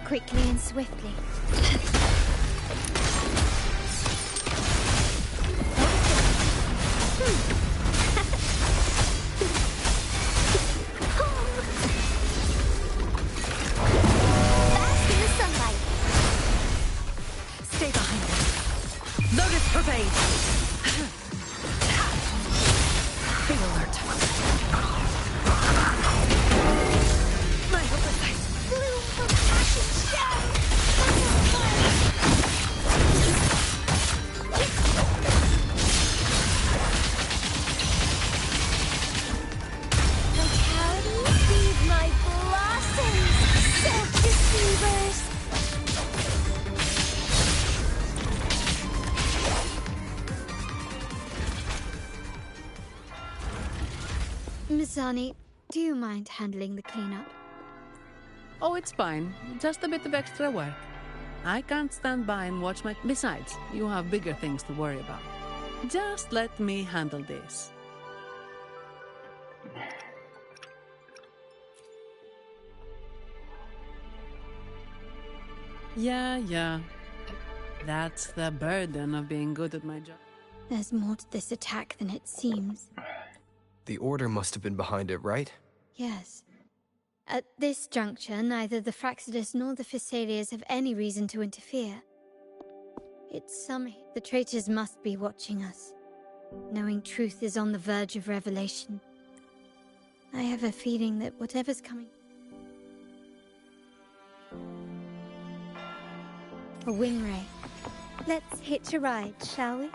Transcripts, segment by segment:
quickly and swiftly. Bask in the sunlight. Stay behind me. Lotus pervade. Be alert. My oversight. Bloom from passion shell. Vitality, feed my blossoms. Self-deceivers. Mizani, do you mind handling the cleanup? Oh, it's fine. Just a bit of extra work. I can't stand by and watch my... Besides, you have bigger things to worry about. Just let me handle this. Yeah. That's the burden of being good at my job. There's more to this attack than it seems. The Order must have been behind it, right? Yes. At this juncture, neither the Fraxidus nor the Physaelias have any reason to interfere. It's the traitors must be watching us, knowing truth is on the verge of revelation. I have a feeling that whatever's coming... A wing ray. Let's hitch a ride, shall we?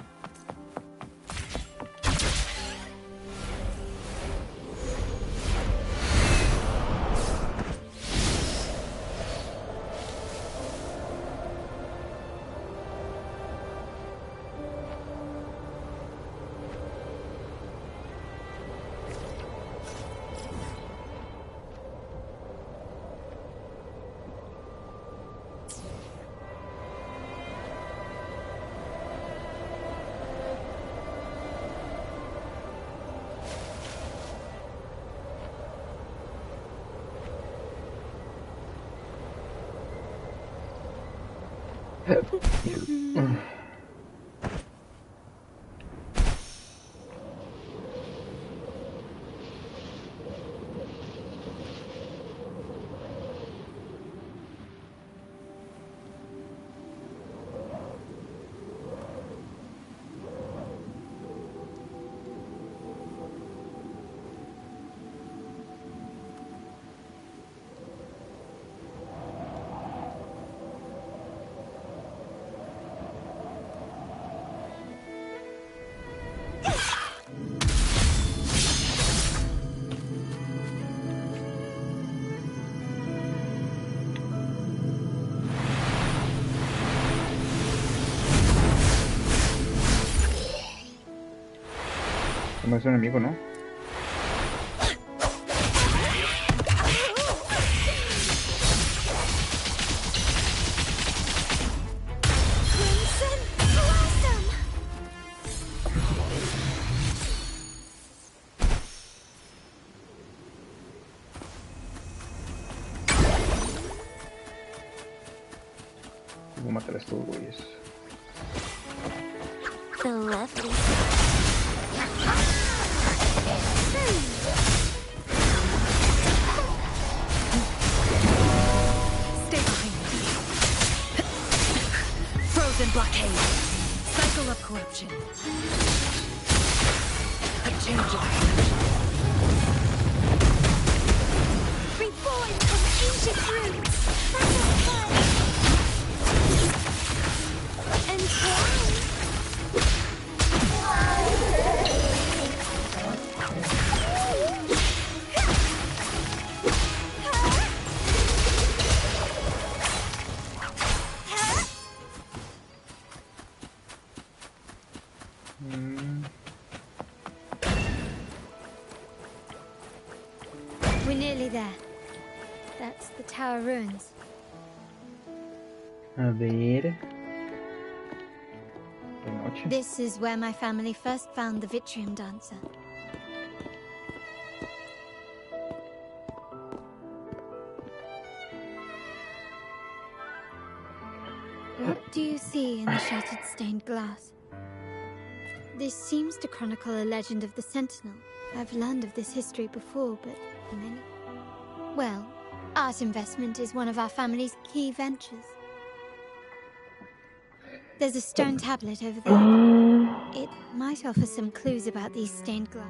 No es un enemigo, ¿no? Crimson Blossom. Voy a matar a estos güeyes. The lovely. Stay behind me. Frozen blockade. Cycle of corruption. A change of energy. Reborn from ancient roots. That's not fun. And crown. We're nearly there. That's the tower ruins. A ver. De noche. This is where my family first found the Vitrium Dancer. What do you see in the shattered stained glass? This seems to chronicle a legend of the Sentinel. I've learned of this history before, but many... Well, art investment is one of our family's key ventures. There's a stone tablet over there. It might offer some clues about these stained glass.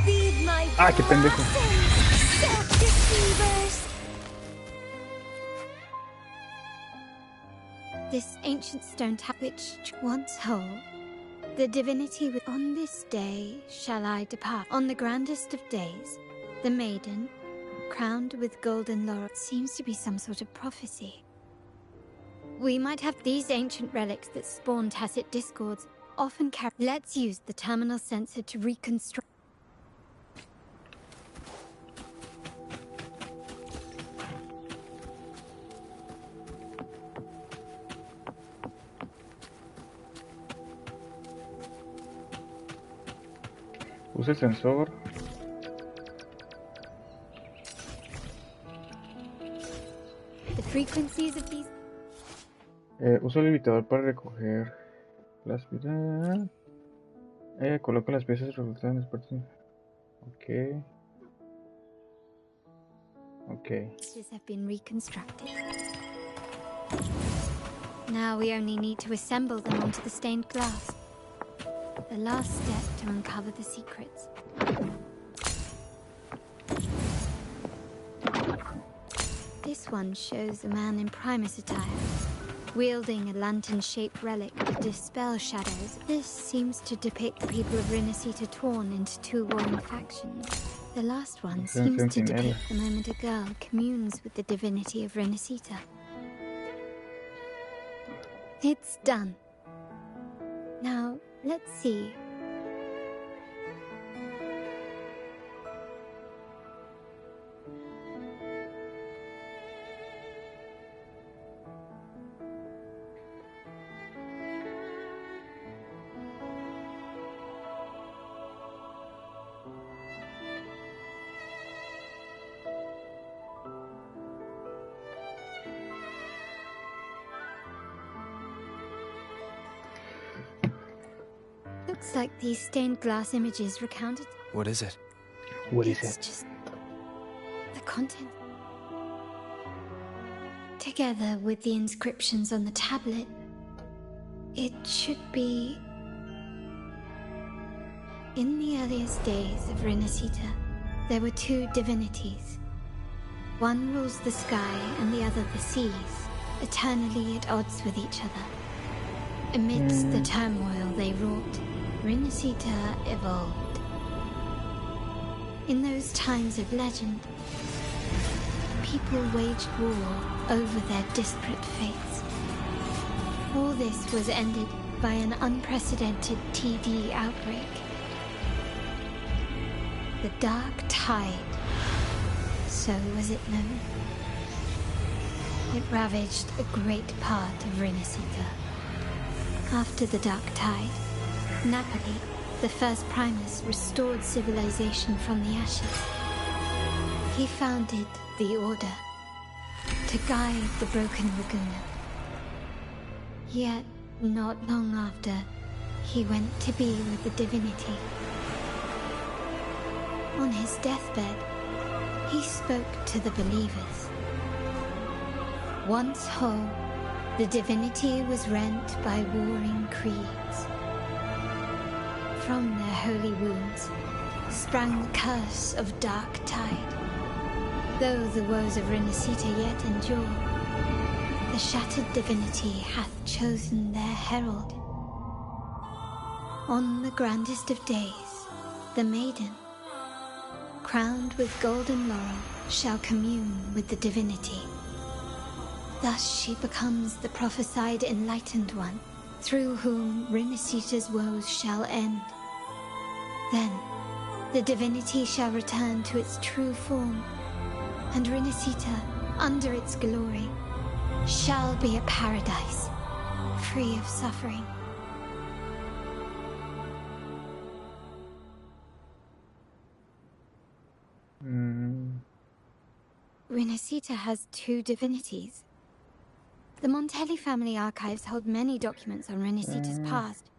Feed my Ah, qué pendejo. self-deceivers. This ancient stone tablet, which once whole, the divinity on this day shall I depart. On the grandest of days, the maiden, crowned with golden laurel, seems to be some sort of prophecy. We might have these ancient relics that spawn tacit discords, often carry. Let's use the terminal sensor to reconstruct. Usa el sensor. The frequencies of these... Usa el limitador para recoger las piezas. Coloca las piezas resultantes. Ok. Ok. have been reconstructed. Now we only need to assemble them onto the stained glass. The last step to uncover the secrets. This one shows a man in Primus attire, wielding a lantern-shaped relic to dispel shadows. This seems to depict the people of Rinascita torn into two warring factions. The last one seems to depict the moment a girl communes with the divinity of Rinascita. It's done. Now, let's see. Looks like these stained glass images recounted. What is it? What is It's it? just the content. Together with the inscriptions on the tablet, it should be... In the earliest days of Rinascita, there were two divinities. One rules the sky and the other the seas, eternally at odds with each other. Amidst the turmoil they wrought, Rinascita evolved. In those times of legend, people waged war over their disparate fates. All this was ended by an unprecedented TD outbreak. The Dark Tide, so was it known. It ravaged a great part of Rinascita. After the Dark Tide, Napoli, the first Primus, restored civilization from the ashes. He founded the Order to guide the broken Laguna. Yet, not long after, he went to be with the divinity. On his deathbed, he spoke to the believers. Once whole, the divinity was rent by warring creeds. From their holy wounds sprang the curse of dark tide. Though the woes of Rinascita yet endure, the shattered divinity hath chosen their herald. On the grandest of days, the maiden, crowned with golden laurel, shall commune with the divinity. Thus she becomes the prophesied enlightened one, through whom Rinascita's woes shall end. Then, the divinity shall return to its true form, and Rinascita, under its glory, shall be a paradise, free of suffering. Rinascita has two divinities. The Montelli family archives hold many documents on Rinascita's past,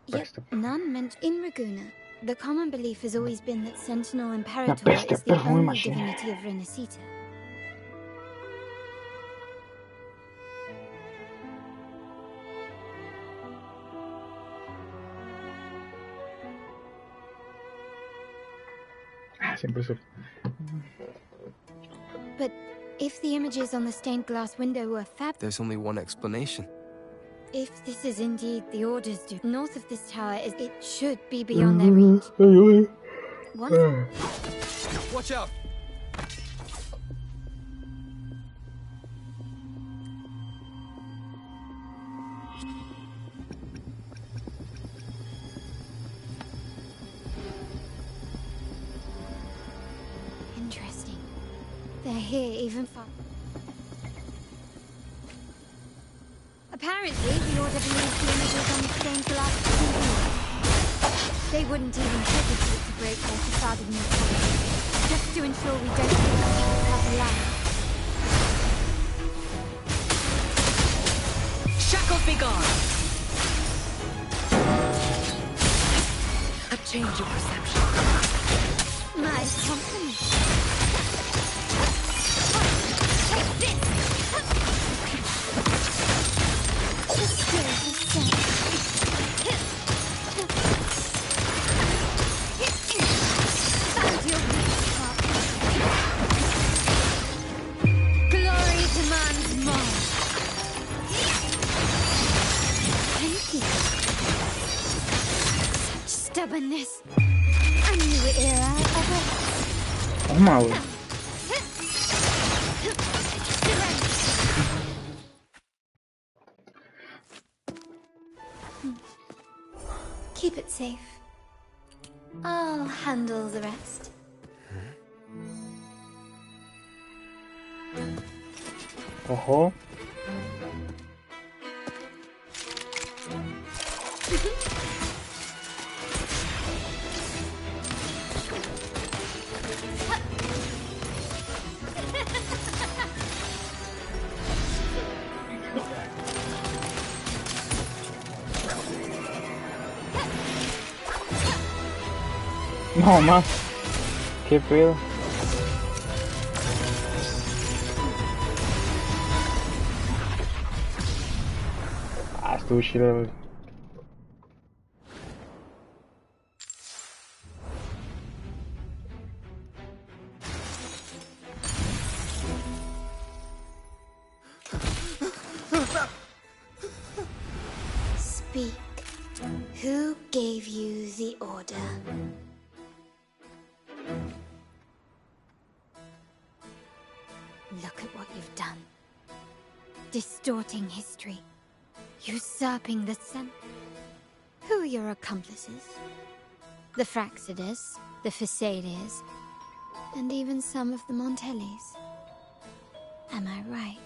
yet none mention. In Ragusa, the common belief has always been that Sentinel Imperator is the only divinity of Rinascita. But if the images on the stained glass window were There's only one explanation. If this is indeed the Order's doom, north of this tower, it should be beyond their reach. Watch out! Interesting. They're here even far. Apparently, the Order believes the images on the stained glass are too weak. They wouldn't even hesitate to break their facade of neutrality, just to ensure we don't take the secret path alive. Shackles be gone! A change of perception. My compliments. Take this! Glory demands more. Thank you. Such stubbornness. A new era of Oh my. Keep it safe. I'll handle the rest. Ojo. No más. Qué pedo. Ah, estuvo chido, güey. Speak. Who gave you the order? Look at what you've done. Distorting history. Usurping the sun. Who are your accomplices? The Fraxides, the Phisades, and even some of the Montellis. Am I right?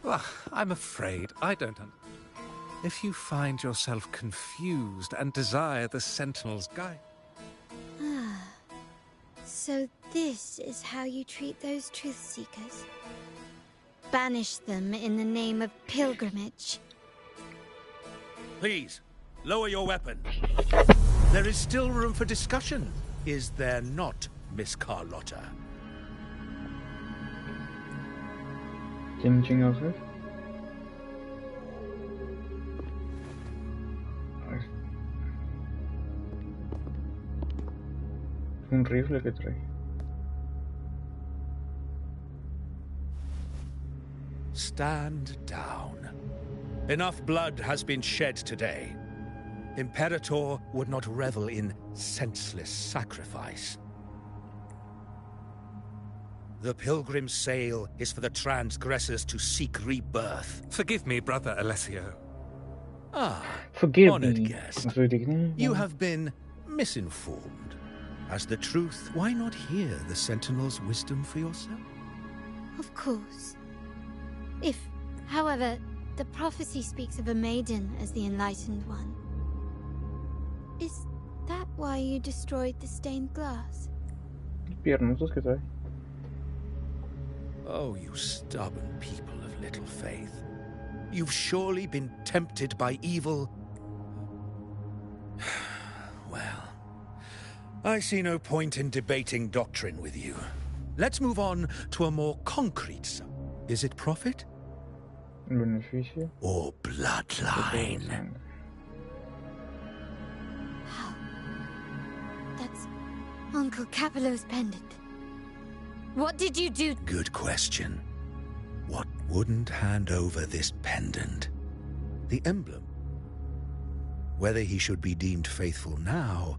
Well, I'm afraid I don't If you find yourself confused and desire the Sentinel's guide... Ah. So this is how you treat those truth seekers? Banish them in the name of pilgrimage. Please, lower your weapon. There is still room for discussion, is there not, Miss Carlotta? ¿Quién chingados es? Es un rifle que trae. Stand down. Enough blood has been shed today. Imperator would not revel in senseless sacrifice. The pilgrim's sail is for the transgressors to seek rebirth. Forgive me, Brother Alessio. Ah, Forgive honored me. guest. No soy digno. You have been misinformed. As the truth, why not hear the Sentinel's wisdom for yourself? Of course. If, however, the prophecy speaks of a maiden as the enlightened one, is that why you destroyed the stained glass? Piernosos que trae. Oh, you stubborn people of little faith. You've surely been tempted by evil. Well, I see no point in debating doctrine with you. Let's move on to a more concrete subject. Is it profit? Beneficio. Or bloodline? How? That's Uncle Capello's pendant. What did you do? Good question. What wouldn't hand over this pendant? The emblem. Whether he should be deemed faithful now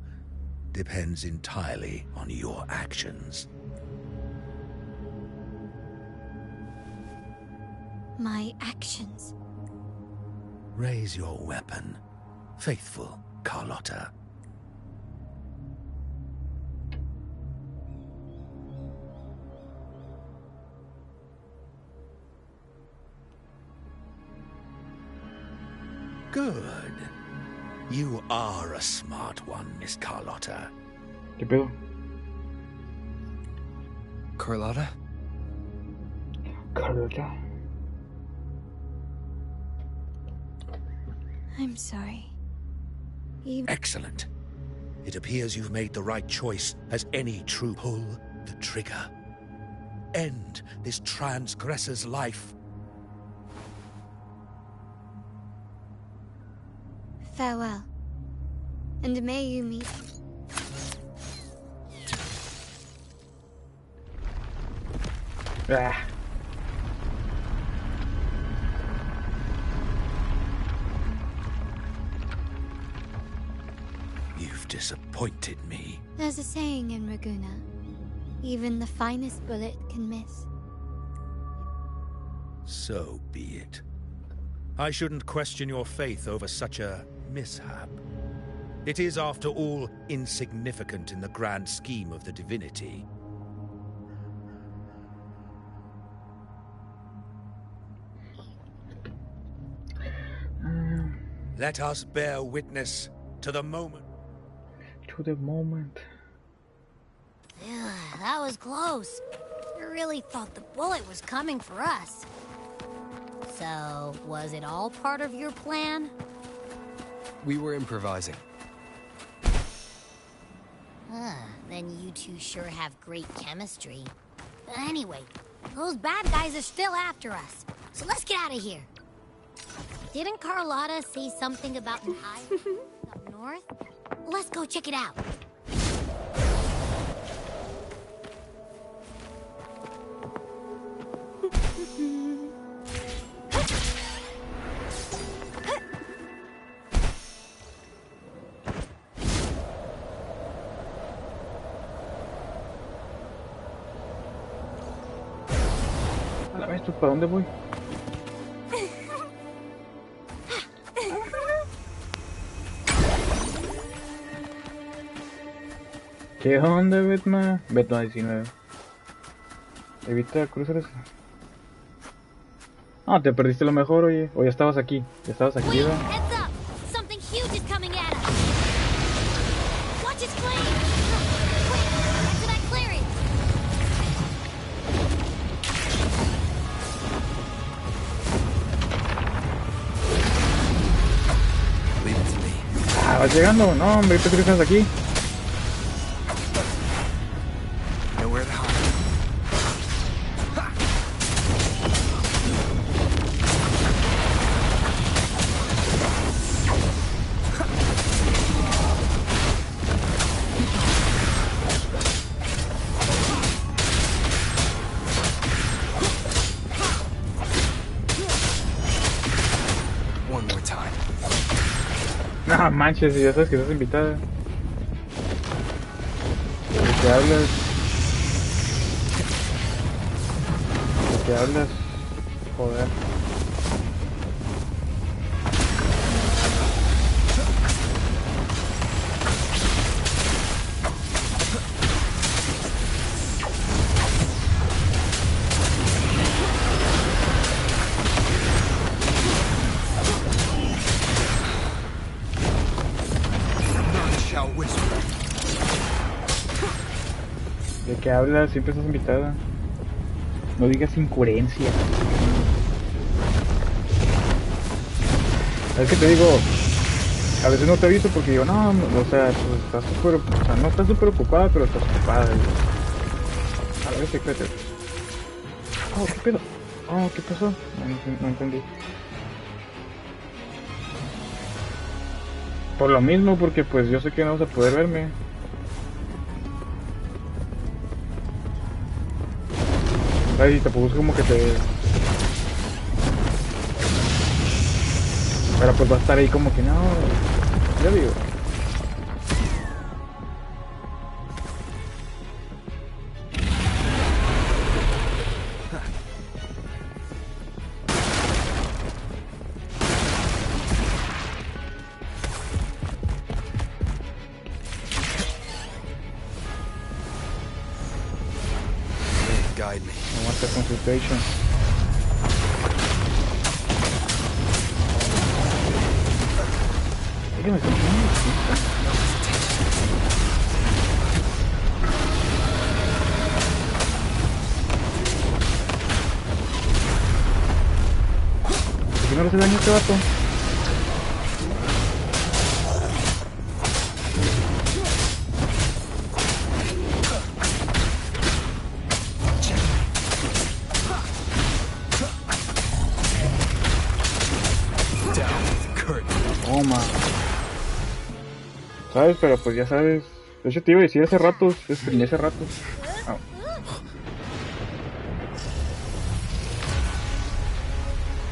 depends entirely on your actions. My actions. Raise your weapon, faithful Carlotta. Good. You are a smart one, Miss Carlotta. ¿Qué pedo? Carlotta? Carlotta. I'm sorry. Excellent. It appears you've made the right choice, as any true pull the trigger. End this transgressor's life. Farewell. And may you meet... Ah. You've disappointed me. There's a saying in Raguna. Even the finest bullet can miss. So be it. I shouldn't question your faith over such a mishap. It is, after all, insignificant in the grand scheme of the divinity. Let us bear witness to the moment. To the moment. Yeah, that was close. I really thought the bullet was coming for us. So, was it all part of your plan? We were improvising. Then you two sure have great chemistry. Anyway, those bad guys are still after us. So let's get out of here. Didn't Carlotta say something about an island up north? Let's go check it out. ¿Esto para dónde voy? ¿Qué onda, Betma? Betma 19. Evita cruzar eso. Ah, te perdiste lo mejor, oye. O ya estabas aquí. Ya estabas aquí, Wait, ¿verdad? heads up! Something huge is coming at us! Watch its flame! Quick, get to that clearing! Leave it to me. Ah, ¿Vas llegando? No, hombre, ¿tú crees que estás aquí? Nowhere to hide. One more time. No manches, ya sabes que estás invitada. ¿De qué hablas? ¿De qué hablas? Joder. ¿De qué hablas? Siempre estás invitada. No digas incoherencia. Es que te digo, a veces no te aviso porque digo, no, o sea, pues estás súper, o sea, no estás súper ocupada, pero estás ocupada. Y, a ver, espérate. Oh, ¿qué pedo? Oh, ¿qué pasó? No entendí. Por lo mismo, porque pues yo sé que no vas a poder verme. Ay, y tampoco es como que te... Pero pues va a estar ahí como que no... Ya digo. Guide me. I want the consultation. Dígame, ¿por qué no me gusta? ¿Por qué no le hace daño a este vato? Toma. ¿Sabes? Pero pues ya sabes. De hecho te iba a decir hace rato. Te streamé hace rato. Ah.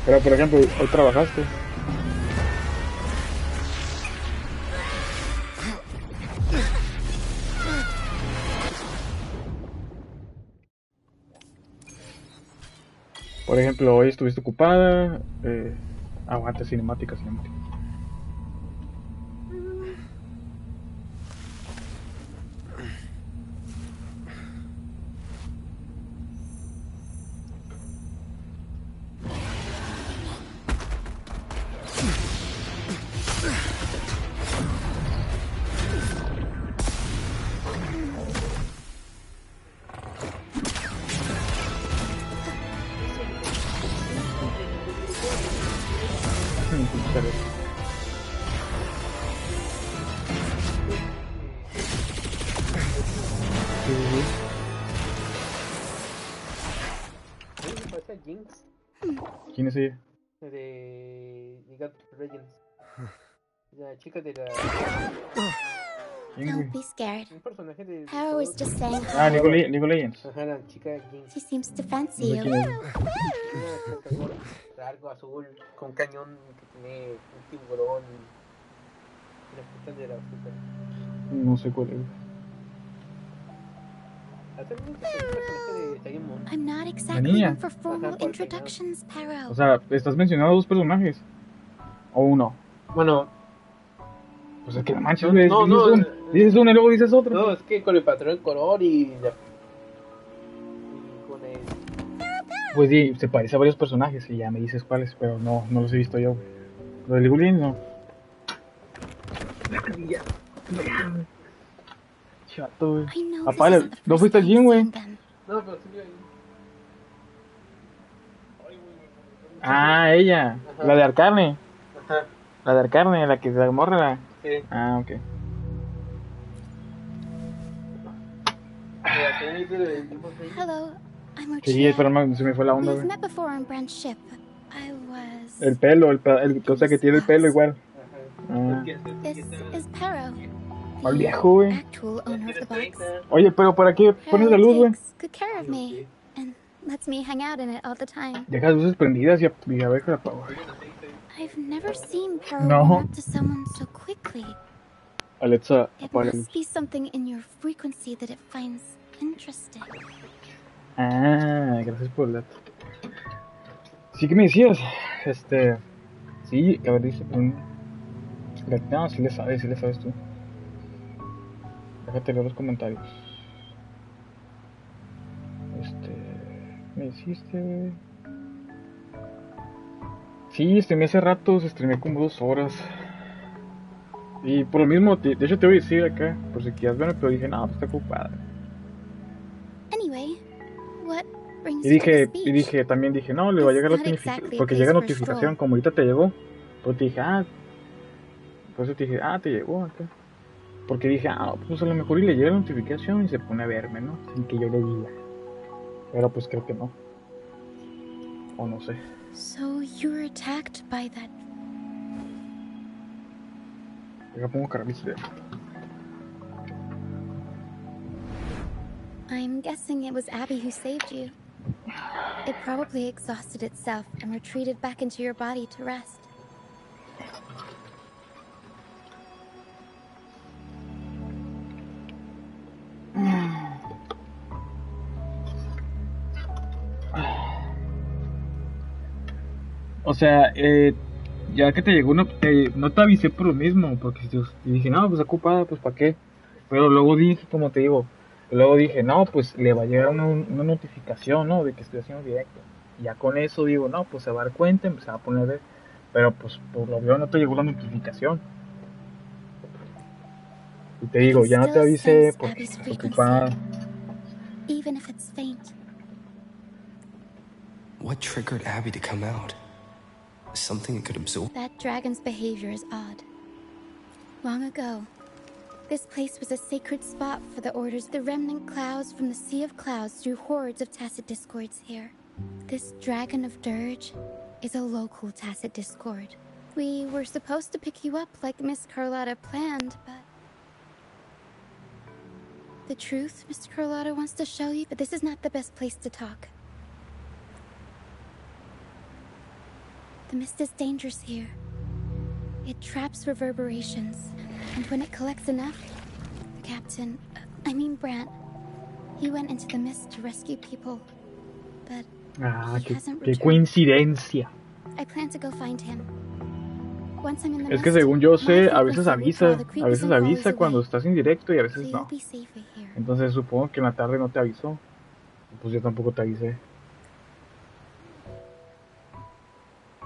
Pero por ejemplo, hoy trabajaste. Por ejemplo, hoy estuviste ocupada. Aguanta, cinemática. Jinx ¿Quién es ella? de League of Legends. La chica de la... ¿Quién, Don't güey? be scared. Un personaje de... Power was just saying Ah, hi. League of Legends. Ajá, la chica Jinx. She seems to No fancy sé you. quién es. Una cañón largo, azul, con un cañón que tiene un tiburón y las putas de la fruta. No sé cuál es. Hace mucho que un personaje de Sailor Moon. I'm not La exactly niña. one for formal Ajá, por introductions, Pero. O sea, ¿estás mencionando dos personajes? ¿O uno? Bueno, Pues es que no manches, güey. No, Dices uno y luego dices otro. no, es que con el patrón de color y con el... Pues sí, se parece a varios personajes y ya me dices cuáles, pero no los he visto yo, güey. Lo de League of Legends, no. La carilla. Chato, güey. I know Papá, this isn't the ¿no first fuiste al time gym, güey? seeing them. No, pero sí, ahí. Ah, ella. Ajá. La de Arcarne. Ajá, La de Arcarne, la que se morra. sí. Sí. Ah, ok. Mira, ¿qué dice el tipo ahí? Hello, I'm Sí, Lucia. pero se me fue la onda, We've güey. met before on Brand's ship. I was... El pelo, o sea que tiene el pelo igual. Ajá. Ah, Is Pero al the viejo, güey. actual owner of the box? Oye, pero ¿para qué pones Pero la luz, güey? takes good care of me and lets me hang out in it all the time. Deja las luces prendidas y a ver que la apago, güey. I've never seen Pero No. warm up to someone so quickly. Alexa, It apaga la luz. must be something in your frequency that it finds interesting. Ah, gracias por el dato. Sí que me decías, sí, a ver, dice, no, sí le sabes tú. Déjate leer los comentarios. Me hiciste, güey. Sí, streamé hace rato, streamé como 2 horas. Y por lo mismo, de hecho te voy a decir acá, por si quieras verme, pero dije, no, pues está ocupada. Anyway, what brings Y you to this dije, beach? también dije, no, le va a llegar la It's not exactly a porque place llega for a notificación, stroll. como ahorita te llegó. Pues te dije, por eso te dije, te llegó acá. Porque dije, pues a lo mejor y le llega la notificación y se pone a verme, ¿no? Sin que yo le diga. Pero pues creo que no. O no sé. So you were attacked by that. Deja pongo cargar el video. I'm guessing it was Abby who saved you. It probably exhausted itself and retreated back into your body to rest. O sea, ya que te llegó, no te avisé por lo mismo, porque dije, no, pues ocupada, pues ¿para qué? Pero luego dije, como te digo, no, pues le va a llegar una notificación, ¿no? De que estoy haciendo directo. Y ya con eso digo, no, pues se va a dar cuenta, se va a poner a ver. Pero pues por lo menos no te llegó la notificación. Y te digo, ya no te avisé porque estás ocupada. Even if it's faint. What triggered Abby to come out? Something it could absorb? That dragon's behavior is odd. Long ago, this place was a sacred spot for the orders. The remnant clouds from the Sea of Clouds drew hordes of Tacit Discords here. This Dragon of Dirge is a local Tacit Discord. We were supposed to pick you up like Miss Carlotta planned, but... The truth Mr. Carlotta wants to show you, but this is not the best place to talk. The mist is dangerous here. It traps reverberations, and when it collects enough, the captain, Brant, he went into the mist to rescue people, but he hasn't qué returned. coincidencia. I plan to go find him. Once I'm in the Es que mist, según yo sé, my a veces frequency will draw the creepers and crawlies cuando away, estás en directo y a so veces you'll no. be safer here. Entonces supongo que en la tarde no te avisó. Pues yo tampoco te avisé.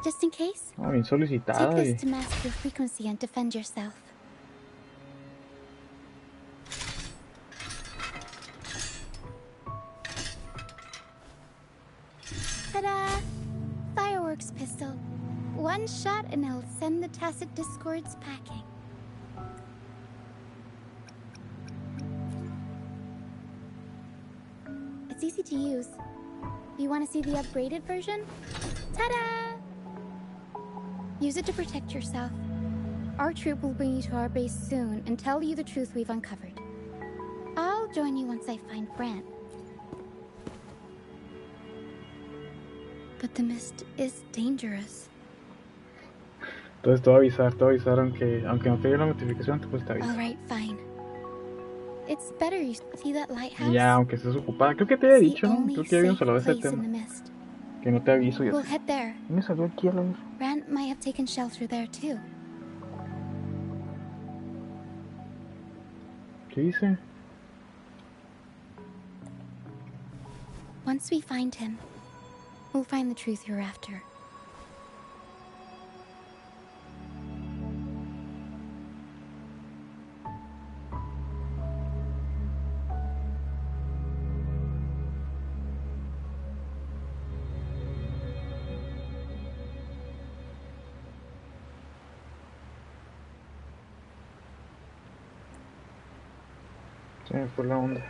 Just in case, Bien solicitada. take this to mask your frequency and defend yourself. Ta-da! Fireworks pistol. One shot and it'll send the Tacit Discords packing. It's easy to use. You want to see the upgraded version? Ta-da! Use it to protect yourself. Our troop will bring you to our base soon and tell you the truth we've uncovered. I'll join you once I find Brant. But the mist is dangerous. Entonces te voy a avisar, aunque no te llegue la notificación, pues te aviso. Alright, fine. It's better you see that lighthouse. Ya, aunque estés ocupada, creo que te había It's dicho, the ¿no? only Creo que habíamos safe hablado de ese place in tema. the mist. Que no te aviso y We'll así. head there. ¿Qué me salió aquí a la vez? Brant might have taken shelter there too. ¿Qué dice? Once we find him, we'll find the truth you're after. Se me fue la onda.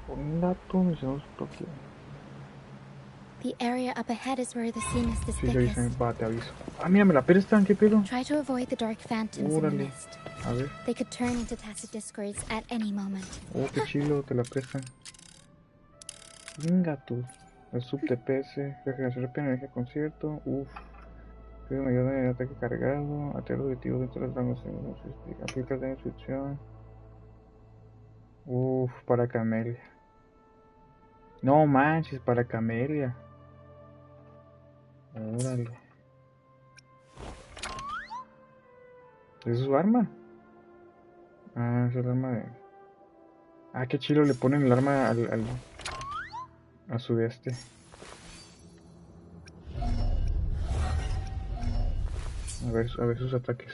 Un dato, me hicimos Tokio. The area up ahead is where the scene is the Sí, ya thickest. va, te aviso. Ah, mira, me la prestan, ¿qué pedo? Try to avoid the dark phantoms in the Órale. mist. A ver. They could turn into tacit discords at any moment. Oh, qué chilo, te la prestan. Venga tú. El sub de PS, regeneración rápida, energía concierto. Uff. Pide mayor de ataque cargado. Atrae los objetivos dentro de los rangos. Aplica de instrucción. Uff, para Camelia. No manches, para Camelia. Órale. ¿Es su arma? Ah, es el arma de... Ah, qué chilo, le ponen el arma a su este. A ver sus ataques.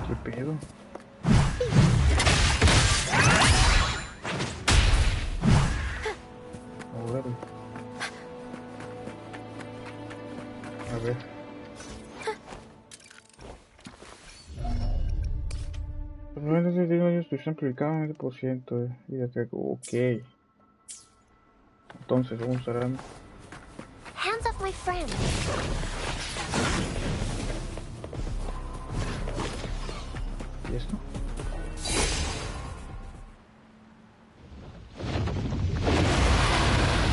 ¿Qué pedo? Órale. A ver. Los niveles de daño de destrucción amplificados un 20% y de ataque. Ok. Entonces vamos a usar arma. Hands off my friend. ¿Y esto?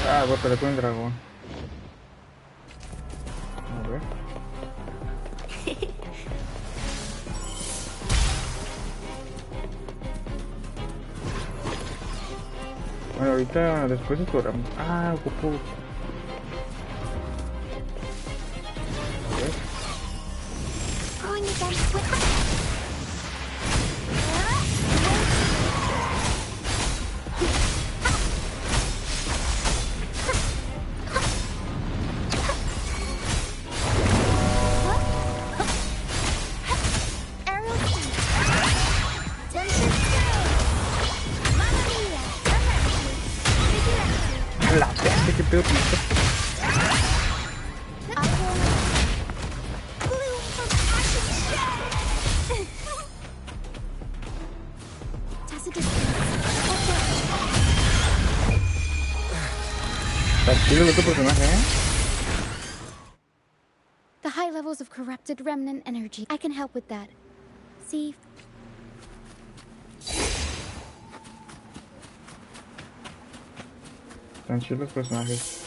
Ah, voy a pelear con el dragón. A ver. Bueno, ahorita después exploramos. Ah, ocupo. A ver. Throwing against with La bestia, qué pedo con esto. Está chido el otro personaje, The high levels of corrupted remnant energy. I can help with that. See? Están chidos los personajes.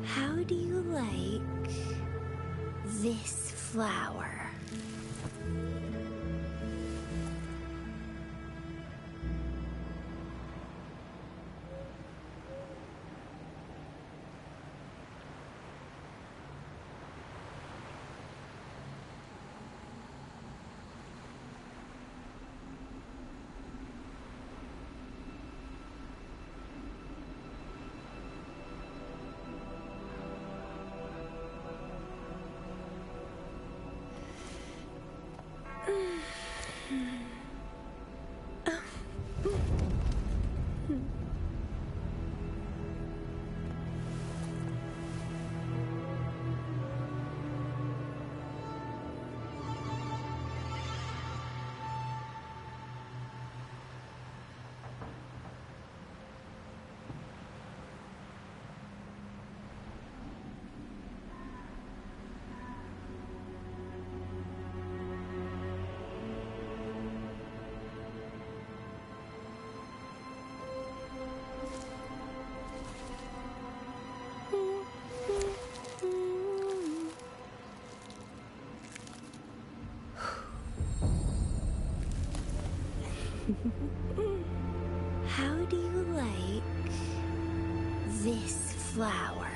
How do you like this flower? flower.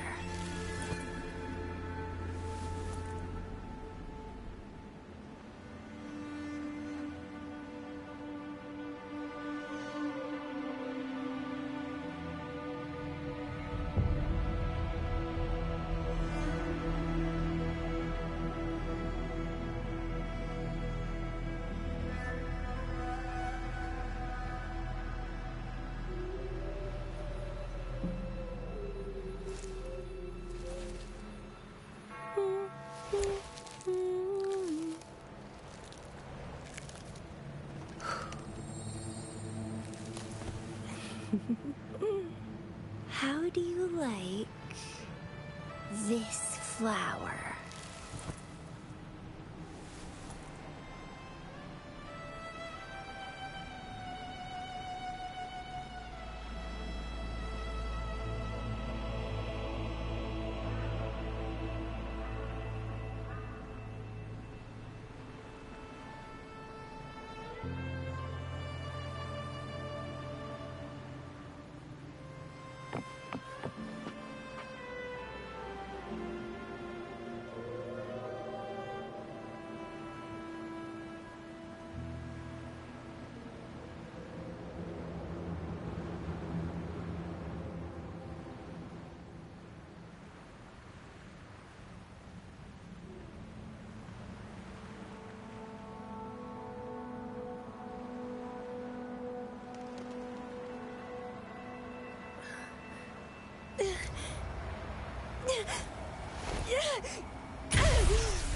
How do you like this flower?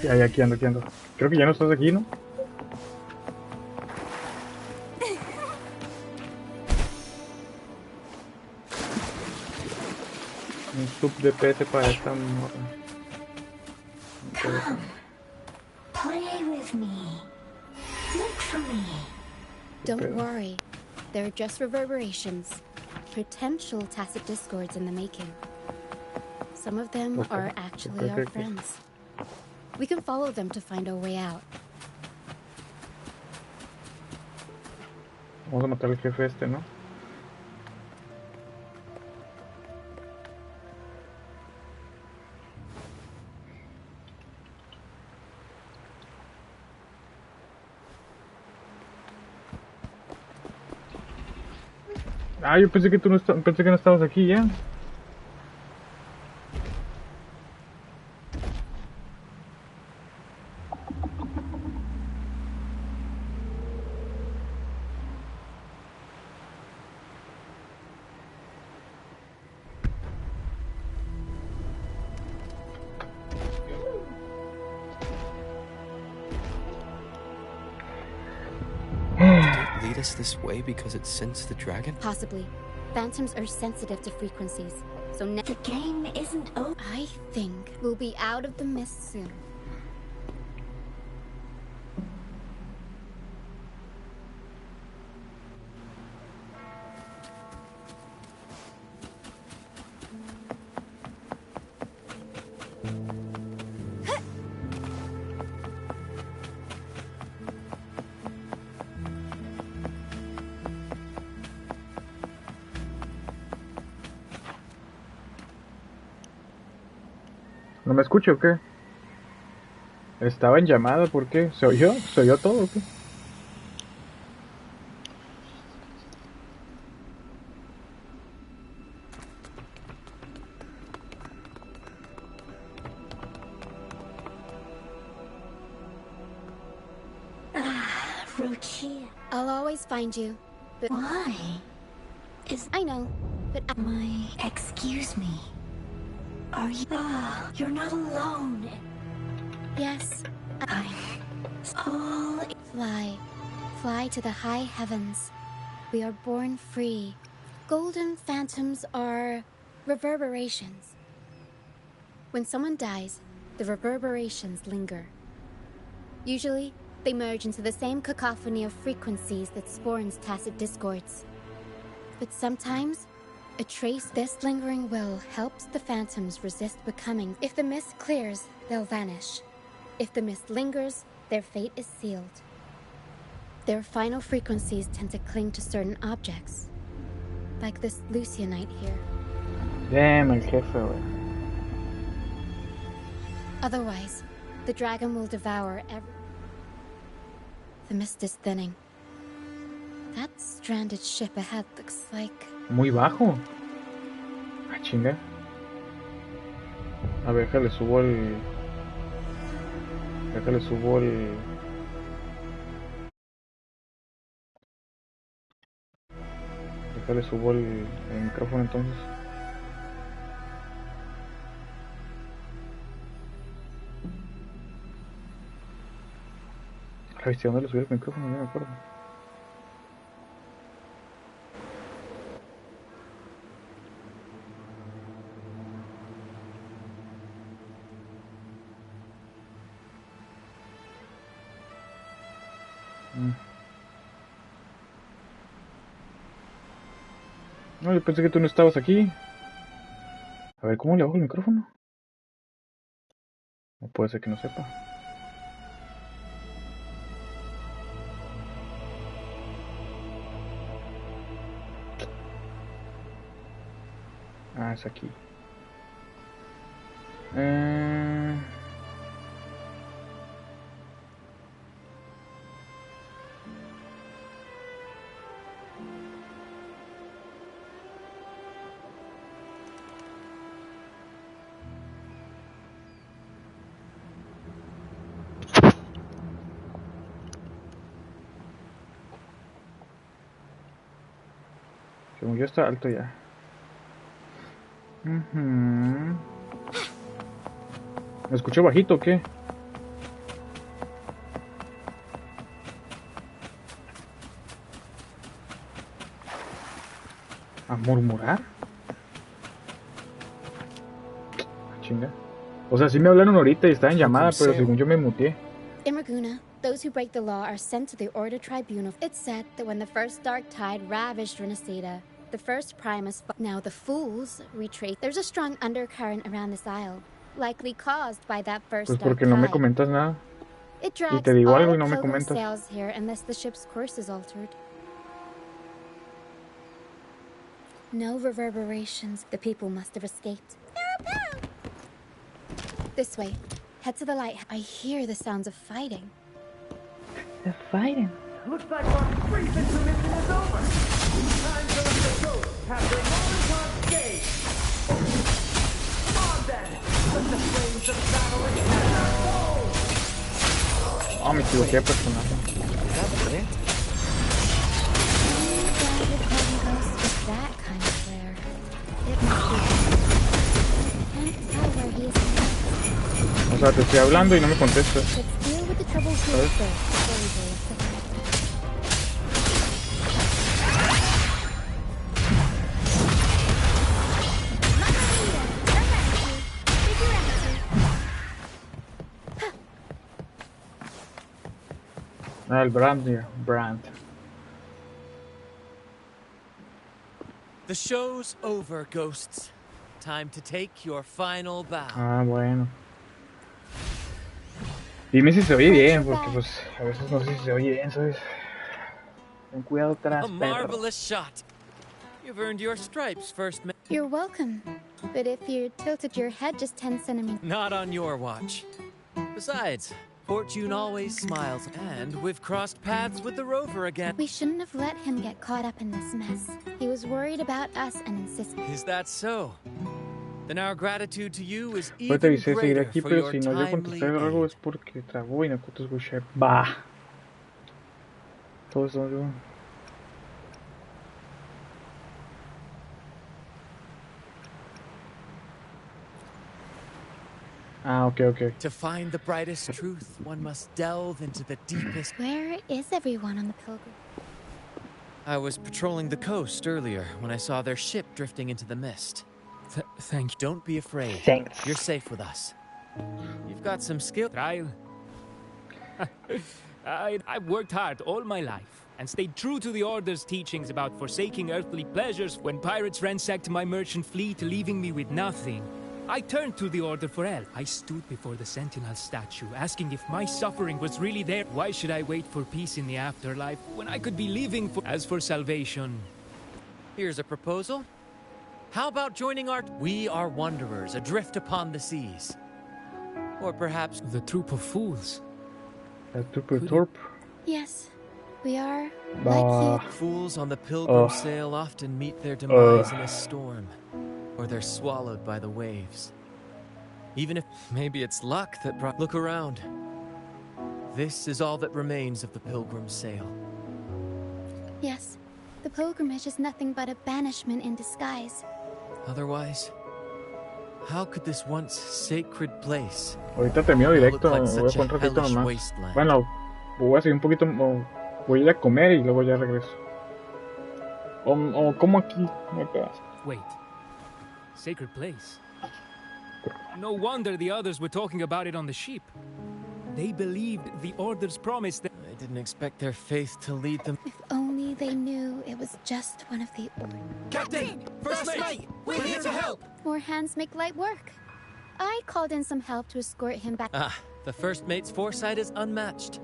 Ya, aquí ando, aquí ando. Creo que ya no estás aquí, ¿no? Un sub de PS para esta morra. Play with me. Look for me. Don't worry. They're just reverberations. Potential tacit discords in the making. Some of them are actually our friends. We can follow them to find our way out. Vamos a matar al jefe este, ¿no? Ah, yo pensé que tú no pensé que no estabas aquí ya. Lead us this way because it sensed the dragon? Possibly. Phantoms are sensitive to frequencies, so the game isn't over. I think we'll be out of the mist soon. ¿No me escucho o qué? Estaba en llamada, ¿por qué? ¿Se oyó? ¿Se oyó todo o qué? Rochia. I'll always find you. But why? I know, but excuse me. Are you? You're not alone. Yes. I'm all. Fly to the high heavens. We are born free. Golden phantoms are reverberations. When someone dies, the reverberations linger. Usually, they merge into the same cacophony of frequencies that spawns tacit discords. But sometimes, a trace this lingering will helps the phantoms resist becoming. If the mist clears, they'll vanish. If the mist lingers, their fate is sealed. Their final frequencies tend to cling to certain objects, like this Lucianite here. Damn, el jefe, güey. Otherwise, the dragon will devour every... The mist is thinning. That stranded ship ahead looks like... Muy bajo. Ah, chinga. A ver, déjale subo el... Déjale subo el... Déjale subo el micrófono entonces. Ay, ¿dónde le subí el micrófono? No me acuerdo. No, yo pensé que tú no estabas aquí. A ver, ¿cómo le bajo el micrófono? No puede ser que no sepa. Ah, es aquí. Según yo está alto ya. ¿Me escuché bajito o qué? ¿A murmurar? Chinga. O sea, sí me hablaron ahorita y estaba en llamada, pero según yo me muteé. In Raguna, those who break the law are sent to the Order Tribunal. It's said that when the first dark tide ravaged Rinascita, the first Primus... Now the fools retreat. There's a strong undercurrent around this isle, likely caused by that first Pues dark porque no me tide. comentas nada. It Y drags te digo algo y all no me pilgrim comentas. sails here unless the ship's course is altered. No reverberations. The people must have escaped. This way. Head to the light. I hear the sounds of fighting. They're fighting. Looks like our brief intermission is over. Time to let the ghosts have their moment on stage. Come on then. Let the flames of battle ignite our souls. Oh, me equivoqué de personaje. That kind of flare. It must be. I can't tell where he is. O sea, te estoy hablando y no me contestas. Let's deal with the troubles here first before we go with the Ah, el Brand. The show's over, ghosts. Time to take your final bow. Ah, bueno. Dime si se oye bien, porque pues a veces no sé si se oye bien, ¿sabes? Ten cuidado atrás, A marvelous shot. You've earned your stripes, first man. You're welcome. But if you tilted your head just 10 centimeters... Not on your watch. Besides, fortune always smiles, and we've crossed paths with the rover again. We shouldn't have let him get caught up in this mess. He was worried about us and insisted... Is that so? Then our gratitude to you is Pues even te avisé seguir greater aquí, for pero your si no yo timely contesté algo aid. es porque trabó y no te escuché. Bah. Todo eso yo. Ah, okay. To find the brightest truth, one must delve into the deepest... Where is everyone on the pilgrim? I was patrolling the coast earlier when I saw their ship drifting into the mist. Thank you. Don't be afraid. Thanks. You're safe with us. You've got some skill. Trial. I've worked hard all my life and stayed true to the Order's teachings about forsaking earthly pleasures. When pirates ransacked my merchant fleet, leaving me with nothing, I turned to the Order for help. I stood before the Sentinel statue, asking if my suffering was really there. Why should I wait for peace in the afterlife when I could be living for... As for salvation... Here's a proposal. How about joining our... We are wanderers, adrift upon the seas. Or perhaps... The troop of fools. El Torp. Yes, we are like you. Fools on the pilgrim sail often meet their demise in a storm. Or they're swallowed by the waves. Even if maybe it's luck that brought... Look around. This is all that remains of the pilgrim sail. Yes, the pilgrimage is nothing but a banishment in disguise. Otherwise, how could this once sacred place... Ahorita termino directo, voy a poner un ratito nomás. Bueno, voy a seguir un poquito, voy a ir a comer y luego ya regreso. O como aquí, no hay pedazo. Wait, sacred place? No wonder the others were talking about it on the ship. They believed the Order's promise that... I didn't expect their faith to lead them... If only they knew it was just one of the Order. Captain! First mate! We're here to help! More hands make light work. I called in some help to escort him back. The first mate's foresight is unmatched.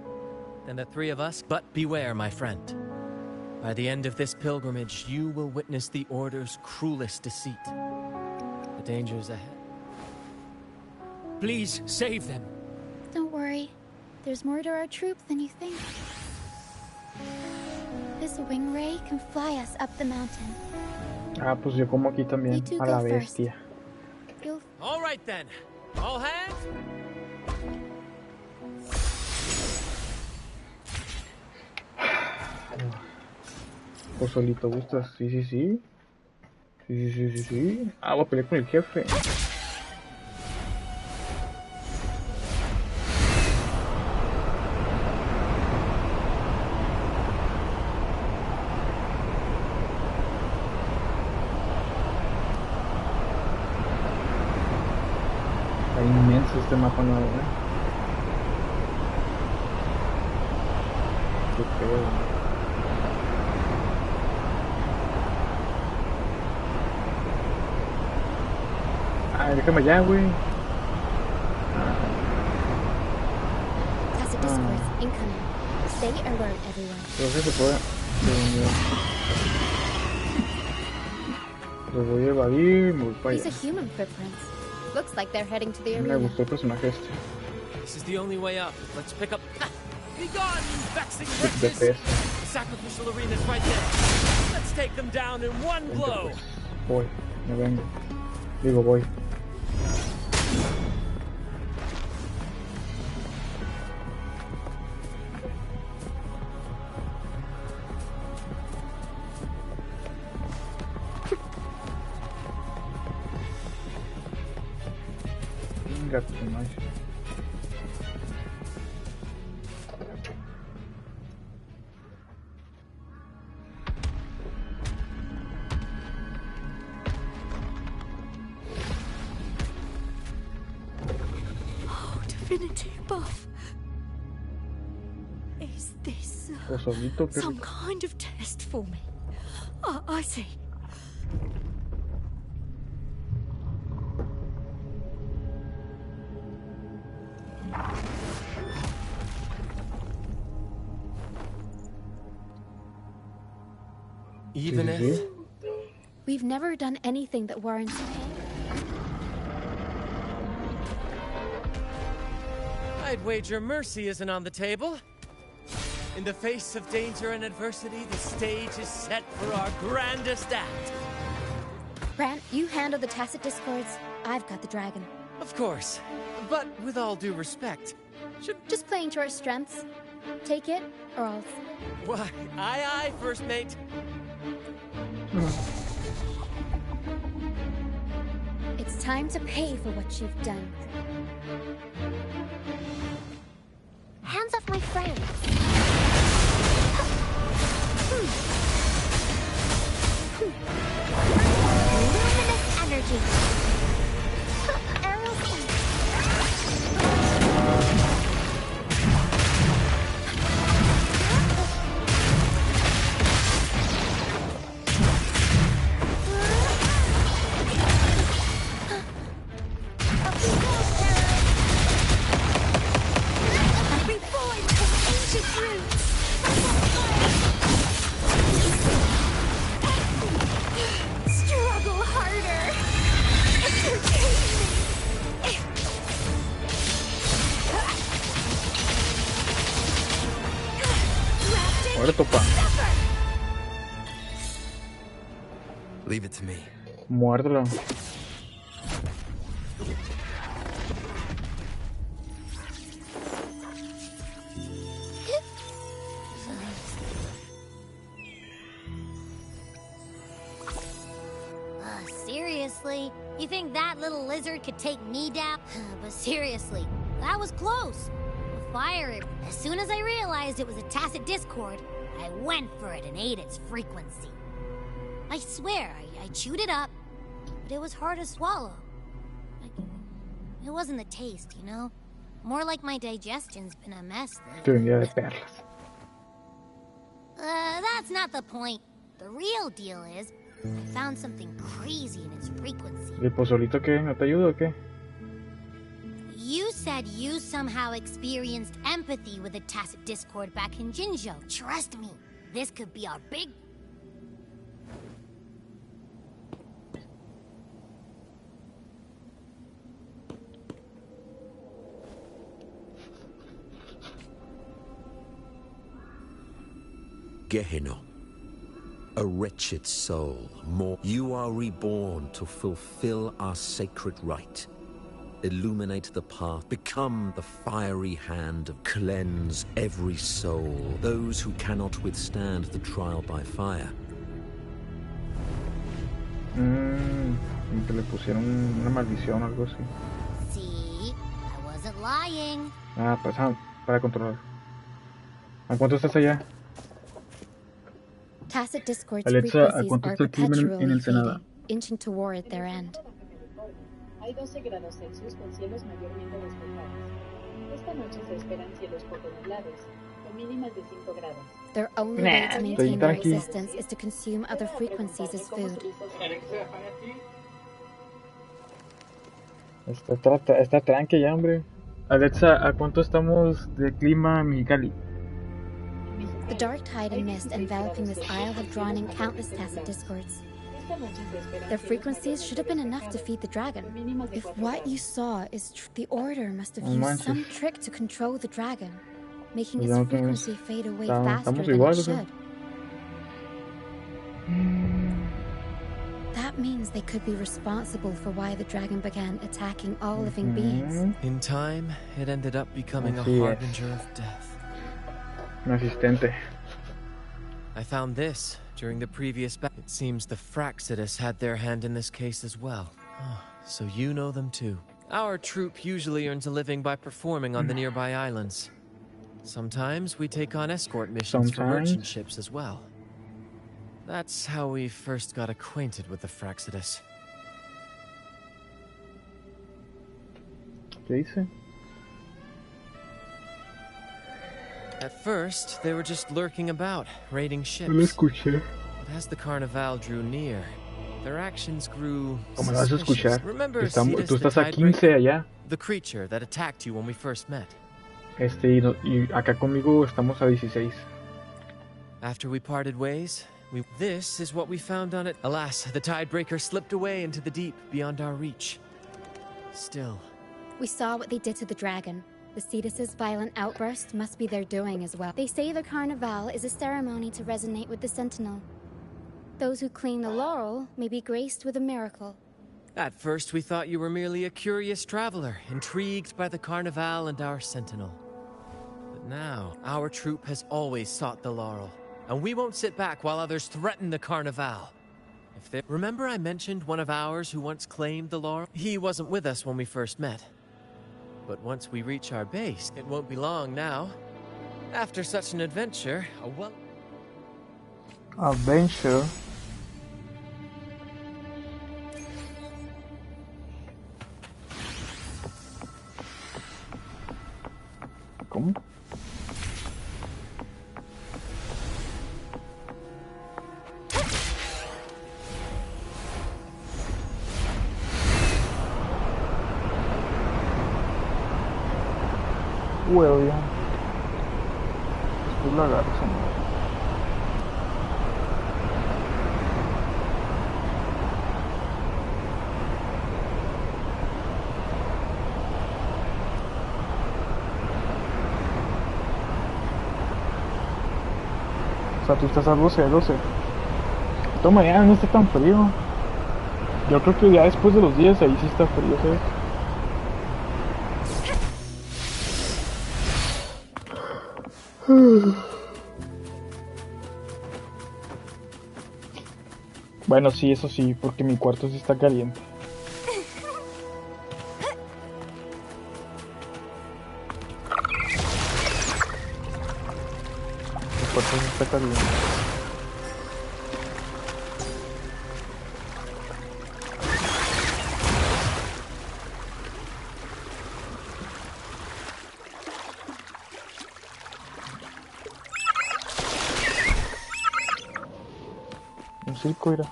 And the three of us... But beware, my friend. By the end of this pilgrimage, you will witness the Order's cruelest deceit. The dangers ahead. Please, save them. Don't worry. There's more to our troop than you think. This wing ray can fly us up the mountain. Ah, pues yo como aquí también, a la bestia. All right then. All hands? Pues solito gustas, sí. Sí. Ah, voy a pelear con el jefe. Inmenso este mapa nuevo, Qué pedo. Ay, déjame allá, güey. Tacit discourse incoming. Stay alert, everyone. Entonces se puede... Lo voy a evadir y me voy para allá. These are human footprints. Looks like they're heading to the Me arena. gustó el personaje este. This is the only way up. Let's pick up... Be gone, you vexing wretches! The sacrificial arena's right there. Let's take them down in one blow. Voy, me vengo. Digo, voy. Venga, tu madre. Buff. Is this Osobito, some kind of test for me? I see. Even if... We've never done anything that warrants pay. I'd wager mercy isn't on the table. In the face of danger and adversity, the stage is set for our grandest act. Brant, you handle the Tacit Discords. I've got the dragon. Of course. But with all due respect, Just playing to our strengths. Take it, or else. Why, aye, first mate. It's time to pay for what you've done. Hands off my friend. Luminous energy. Arrow Struggle harder. Muerto, pa. Leave it to me. Muérdelo. Seriously? You think that little lizard could take me down? But seriously, that was close. The fire, as soon as I realized it was a tacit discord, I went for it and ate its frequency. I swear, I chewed it up, but it was hard to swallow. It wasn't the taste, you know? More like my digestion's been a mess lately. That's not the point. The real deal is, I found something crazy in its frequency. ¿Y el pozolito qué? ¿No te ayuda o qué? You said you somehow experienced empathy with the tacit discord back in Jinzhou. Trust me, this could be our big... Gehenna, a wretched soul, more. You are reborn to fulfill our sacred rite. Illuminate the path, become the fiery hand of cleanse every soul, those who cannot withstand the trial by fire. Como que le pusieron una maldición o algo así. See, I wasn't lying. Ah, pues para controlar. ¿A cuánto estás allá? Tacit discord's Alexa, ¿a frequencies cuánto are está el clima en perpetually el Senado? fading, inching toward their end. Hay 12 grados Celsius con cielos mayormente despejados. Esta noche se esperan cielos poco nublados, con mínimas de 5 grados. Their only way to maintain their existence is to consume other frequencies as food. Está tranque ya, hombre. Alexa, ¿a cuánto estamos de clima Mexicali? The dark tide and mist enveloping this isle have drawn in countless tacit discords. Their frequencies should have been enough to feed the dragon. If what you saw is the Order must have used some trick to control the dragon, making its frequency fade away faster than it should. That means they could be responsible for why the dragon began attacking all living beings. In time, it ended up becoming a harbinger of death. Un asistente. I found this during the previous battle. It seems the Fraxidus had their hand in this case as well. Oh, so you know them too. Our troop usually earns a living by performing on the nearby islands. Sometimes we take on escort missions for merchant ships as well. That's how we first got acquainted with the Fraxidus. ¿Qué dice? At first, they were just lurking about, raiding ships. No lo escuché. But as the Carnival drew near, their actions grew ¿Cómo lo vas a escuchar? Remember Tú estás a 15 allá. the creature that attacked you when we first met. Y acá conmigo estamos a 16. After we parted ways, this is what we found on it. Alas, the tidebreaker slipped away into the deep beyond our reach. Still, we saw what they did to the dragon. The Cetus's violent outburst must be their doing as well. They say the Carnival is a ceremony to resonate with the Sentinel. Those who claim the laurel may be graced with a miracle. At first we thought you were merely a curious traveler, intrigued by the Carnival and our Sentinel. But now, our troop has always sought the laurel, and we won't sit back while others threaten the Carnival. Remember I mentioned one of ours who once claimed the laurel? He wasn't with us when we first met. But once we reach our base, it won't be long now. After such an adventure, Adventure? ¿Cómo? Huevo ya. Después lo agarras, hombre. O sea, tú estás a 12. De todas maneras no está tan frío. Yo creo que ya después de los días ahí sí está frío, ¿sabes? Bueno, sí, eso sí, porque mi cuarto sí está caliente. Mi cuarto sí está caliente. Un circo, mira.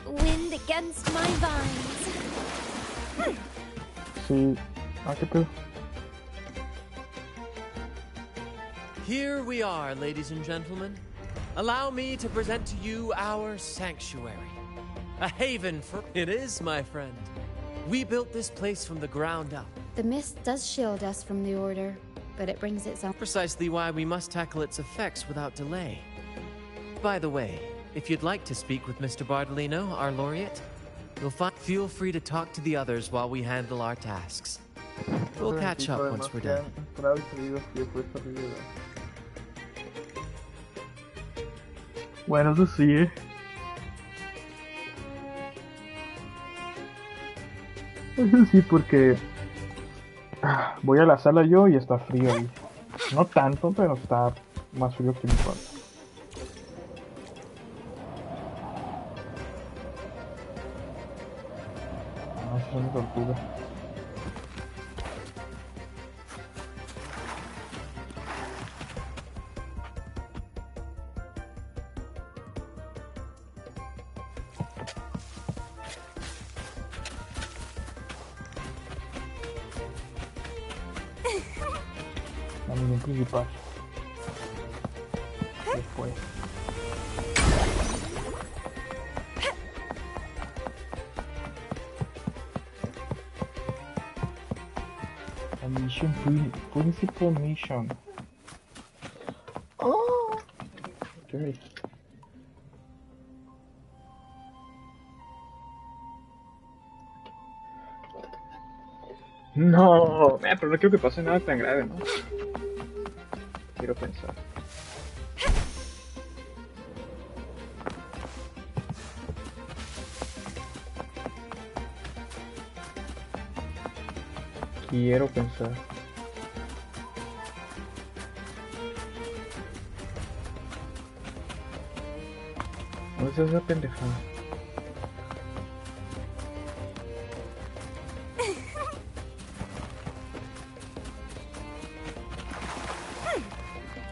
Wind against my vines. Sí. Ah, qué pedo. Here we are, ladies and gentlemen. Allow me to present to you our sanctuary. A haven for... It is, my friend. We built this place from the ground up. The mist does shield us from the Order, but it brings its own... Precisely why we must tackle its effects without delay. By the way, if you'd like to speak with Mr. Bardolino, our laureate, feel free to talk to the others while we handle our tasks. We'll catch up once we're done. Bueno, eso sí, Eso sí, porque voy a la sala yo y está frío ahí. No tanto, pero está más frío que mi cuarto. No, eso es una tortuga. La misión principal. Después. La mission principal mission. Oh. Okay. No, pero no quiero que pase nada tan grave, ¿no? Quiero pensar. Quiero pensar. ¿Dónde está esa pendejada?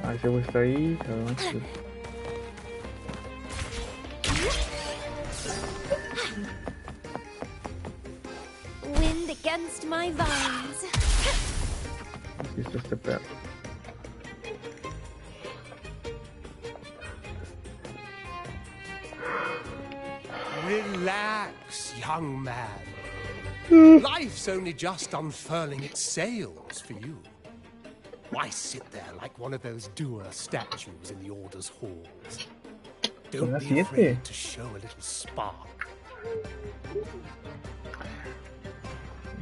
Ah, ese güey está ahí, cabrón. Wind against my vines. Aquí está este perro. Relax, young man. Life's only just unfurling its sails for you. Why sit there like one of those dour statues in the Order's halls? Don't be afraid to show a little spark.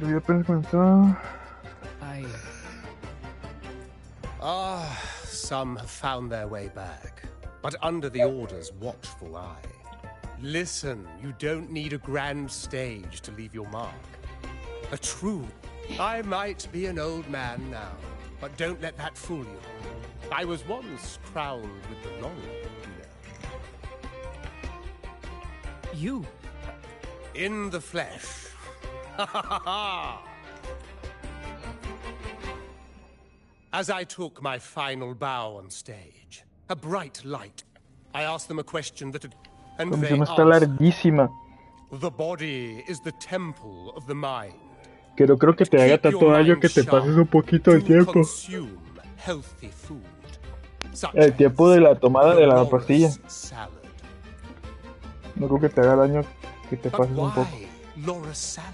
Yo pensaba. Some have found their way back, but under the Order's watchful eye. Listen, you don't need a grand stage to leave your mark. A true... I might be an old man now, but don't let that fool you. I was once crowned with the laurel, you know. You? In the flesh. Ha ha ha ha! As I took my final bow on stage, a bright light, I asked them a question that had... And they está larguísima. The body is the temple of the mind. Que no creo que te haga tanto daño que te pases un poquito de tiempo. El tiempo de la tomada de la pastilla. No creo que te haga daño que te pases un poco. Laura's salad.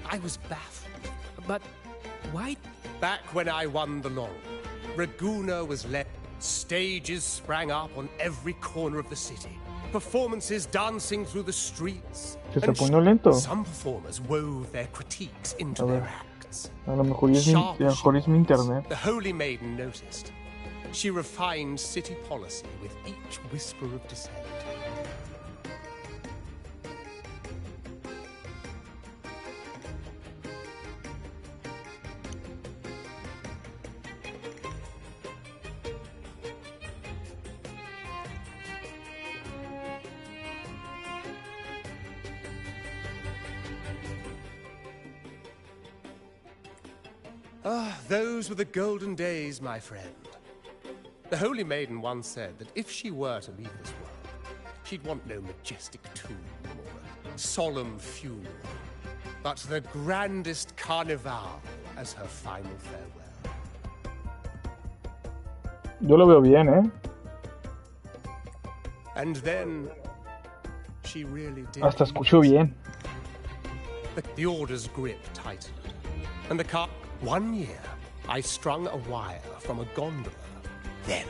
I was baffled. But why? Back when I won the laurel, Raguna was led. Stages sprang up on every corner of the city. Performances dancing through the streets. Se está poniendo lento. Some performers wove their critiques into their acts. A lo mejor es mi internet. The Holy Maiden noticed. She refined city policy with each whisper of dissent. Those were the golden days, my friend. The Holy Maiden once said that if she were to leave this world, she'd want no majestic tomb or solemn funeral, but the grandest carnival as her final farewell. Yo lo veo bien, ¿eh? And then she really did. Hasta escucho bien. The Order's grip tightened, and the car. 1 year, I strung a wire from a gondola. Then,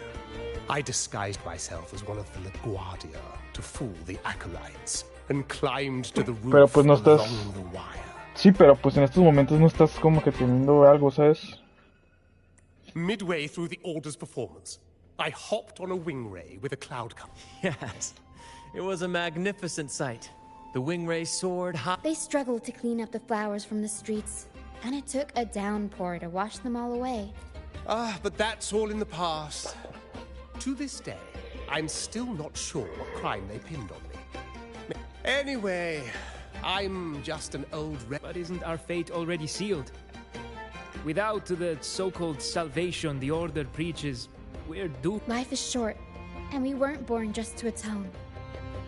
I disguised myself as one of the LaGuardia to fool the acolytes and climbed to the roof Pero pues no estás... along the wire. Sí, pero pues en estos momentos no estás como que teniendo algo, ¿sabes? Midway through the Order's performance, I hopped on a wing ray with a cloud cover. Yes, it was a magnificent sight. The wing ray soared high. They struggled to clean up the flowers from the streets, and it took a downpour to wash them all away. But that's all in the past. To this day, I'm still not sure what crime they pinned on me. Anyway, I'm just an old But isn't our fate already sealed? Without the so-called salvation the Order preaches, we're doomed. Life is short, and we weren't born just to atone.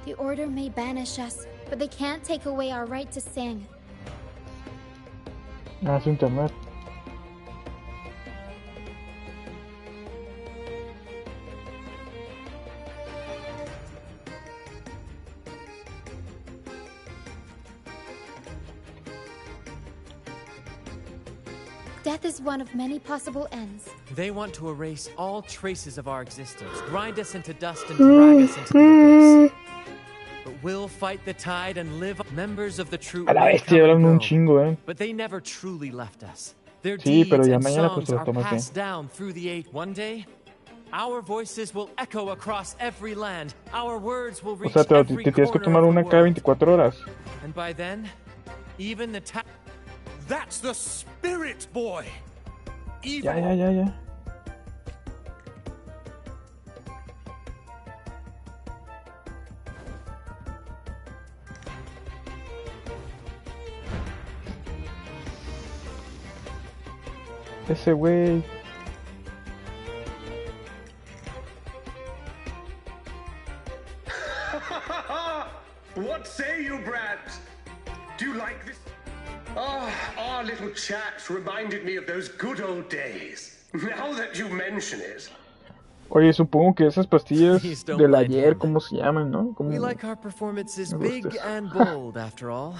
The Order may banish us, but they can't take away our right to sing. Ah, su internet. Death is one of many possible ends. They want to erase all traces of our existence, grind us into dust and drag us into the abyss. But we'll fight the tide and live. Members of the true A la bestia, hablan un chingo, but they never truly left us. Their Sí, pero deeds ya and mañana pues songs se lo are tomas bien. passed down through the age. One day, our voices will echo across every land. Our words will O reach sea, te every tienes que corner tomar of una the cada world. 24 horas. And by then, even the That's the spirit, boy! Evil. Ya. Ese güey. What say you, brats? Do you like this? Our little chat reminded me of those good old days. Now that you mention it. Oye, supongo que esas pastillas Please don't del mind ayer, him. ¿cómo se llaman, no? We like our performances Me big gustas. and bold, after all.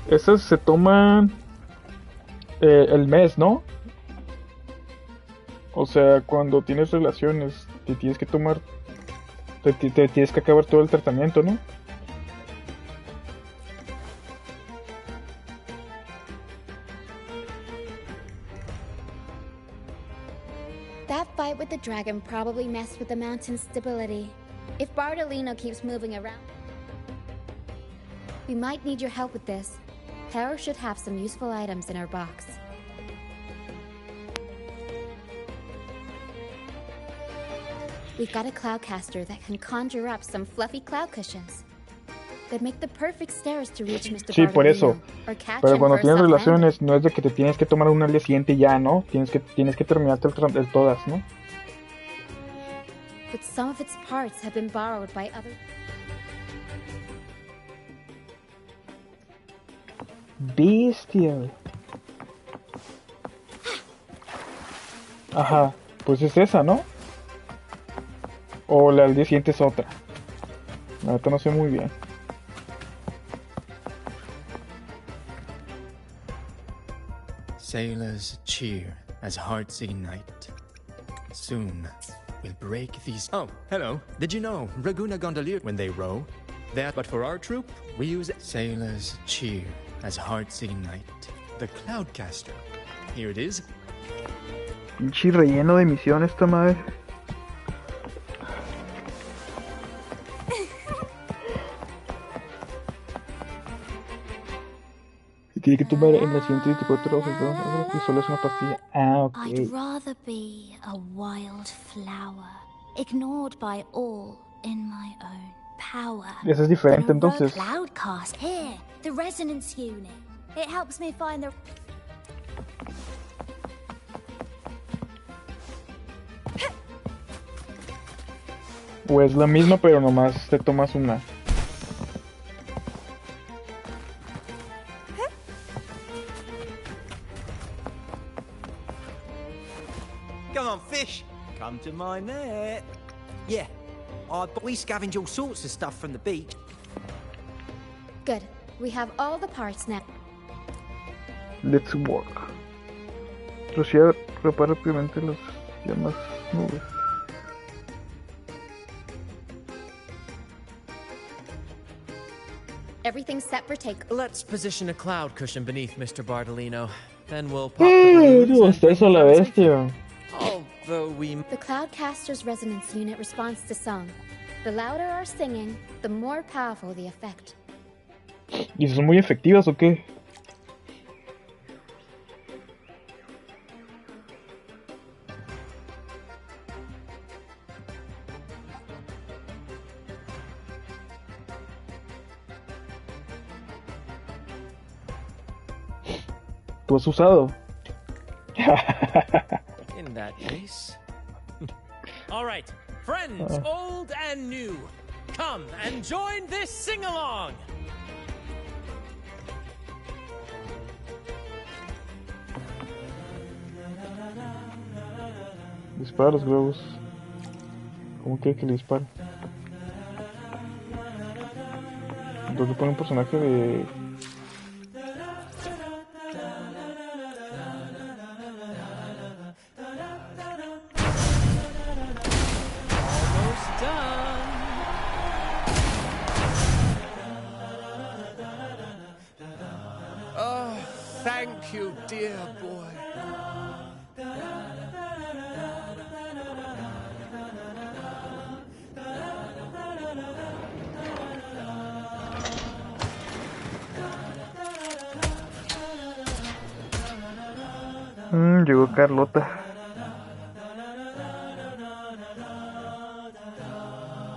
Esas se toman el mes, ¿no? O sea, cuando tienes relaciones, te tienes que tomar, te tienes que acabar todo el tratamiento, ¿no? That fight with the dragon probably messed with the mountain's stability. If Bardolino keeps moving around, we might need your help with this. Hera should have some useful items in her box. We've got a cloudcaster that can conjure up some fluffy cloud cushions. They'd make the perfect stairs to reach Mr. Sí, por eso. Bardolino, or catch Pero him cuando for a tienes soft landing. relaciones, no es de que te tienes que tomar una al día siguiente ya, ¿no? Tienes que terminarte el todas, ¿no? But some of its parts have been borrowed by other. Bestia. Ajá, pues es esa, ¿no? O la del día siguiente es otra. La verdad no sé muy bien. Sailors cheer as hearts ignite. Soon, we'll break these... Oh, hello. Did you know Raguna Gondolier when they row? But for our troop, we use... Sailors cheer as hearts ignite. The Cloudcaster. Here it is. Pinche relleno de misión esta madre. Y tiene que tomar en las siguientes 24 horas, ¿no? Y solo es una pastilla. Ah, ok. I'd rather be a wild flower, ignored by all in my own power. Eso es diferente than a entonces. Cloudcast. Here, the resonance unit. It helps me find the... O es la misma, pero nomás te tomas una. Come on, fish. Come to my net. Yeah, we scavenge all sorts of stuff from the beach. Good. We have all the parts now. Let's work. Lucia repara rápidamente las llamas nubes. Everything's set for take. Let's position a cloud cushion beneath Mr. Bardolino. Then we'll pop the balloons Hasta eso la bestia. Although we... The Cloudcaster's resonance unit responds to song. The louder our singing, the more powerful the effect. ¿Y son muy efectivas o qué? ¿Tú has usado? In that case... All right, friends, old and new, come and join this sing-along. Dispara los globos. ¿Cómo quiere que le dispare? Entonces pone un personaje de... Oh, thank you, dear boy. Llegó Carlota.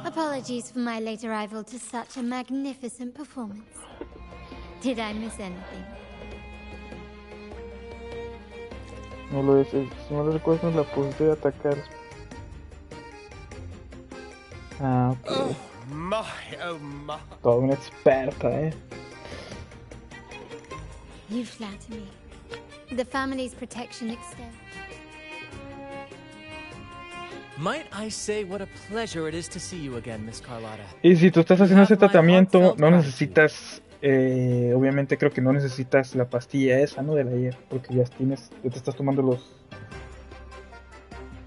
Apologies for my late arrival to such a magnificent performance. Did I miss anything? No lo es, si no lo recuerdo, la pose de atacar. Ah, ok. Oh my. Toda una experta, You flatter me. The family's protection extends. Might I say what a pleasure it is to see you again, Miss Carlotta. Y si tú estás haciendo ese tratamiento, no necesitas, obviamente creo que no necesitas la pastilla esa, ¿no? Del ayer, porque ya te estás tomando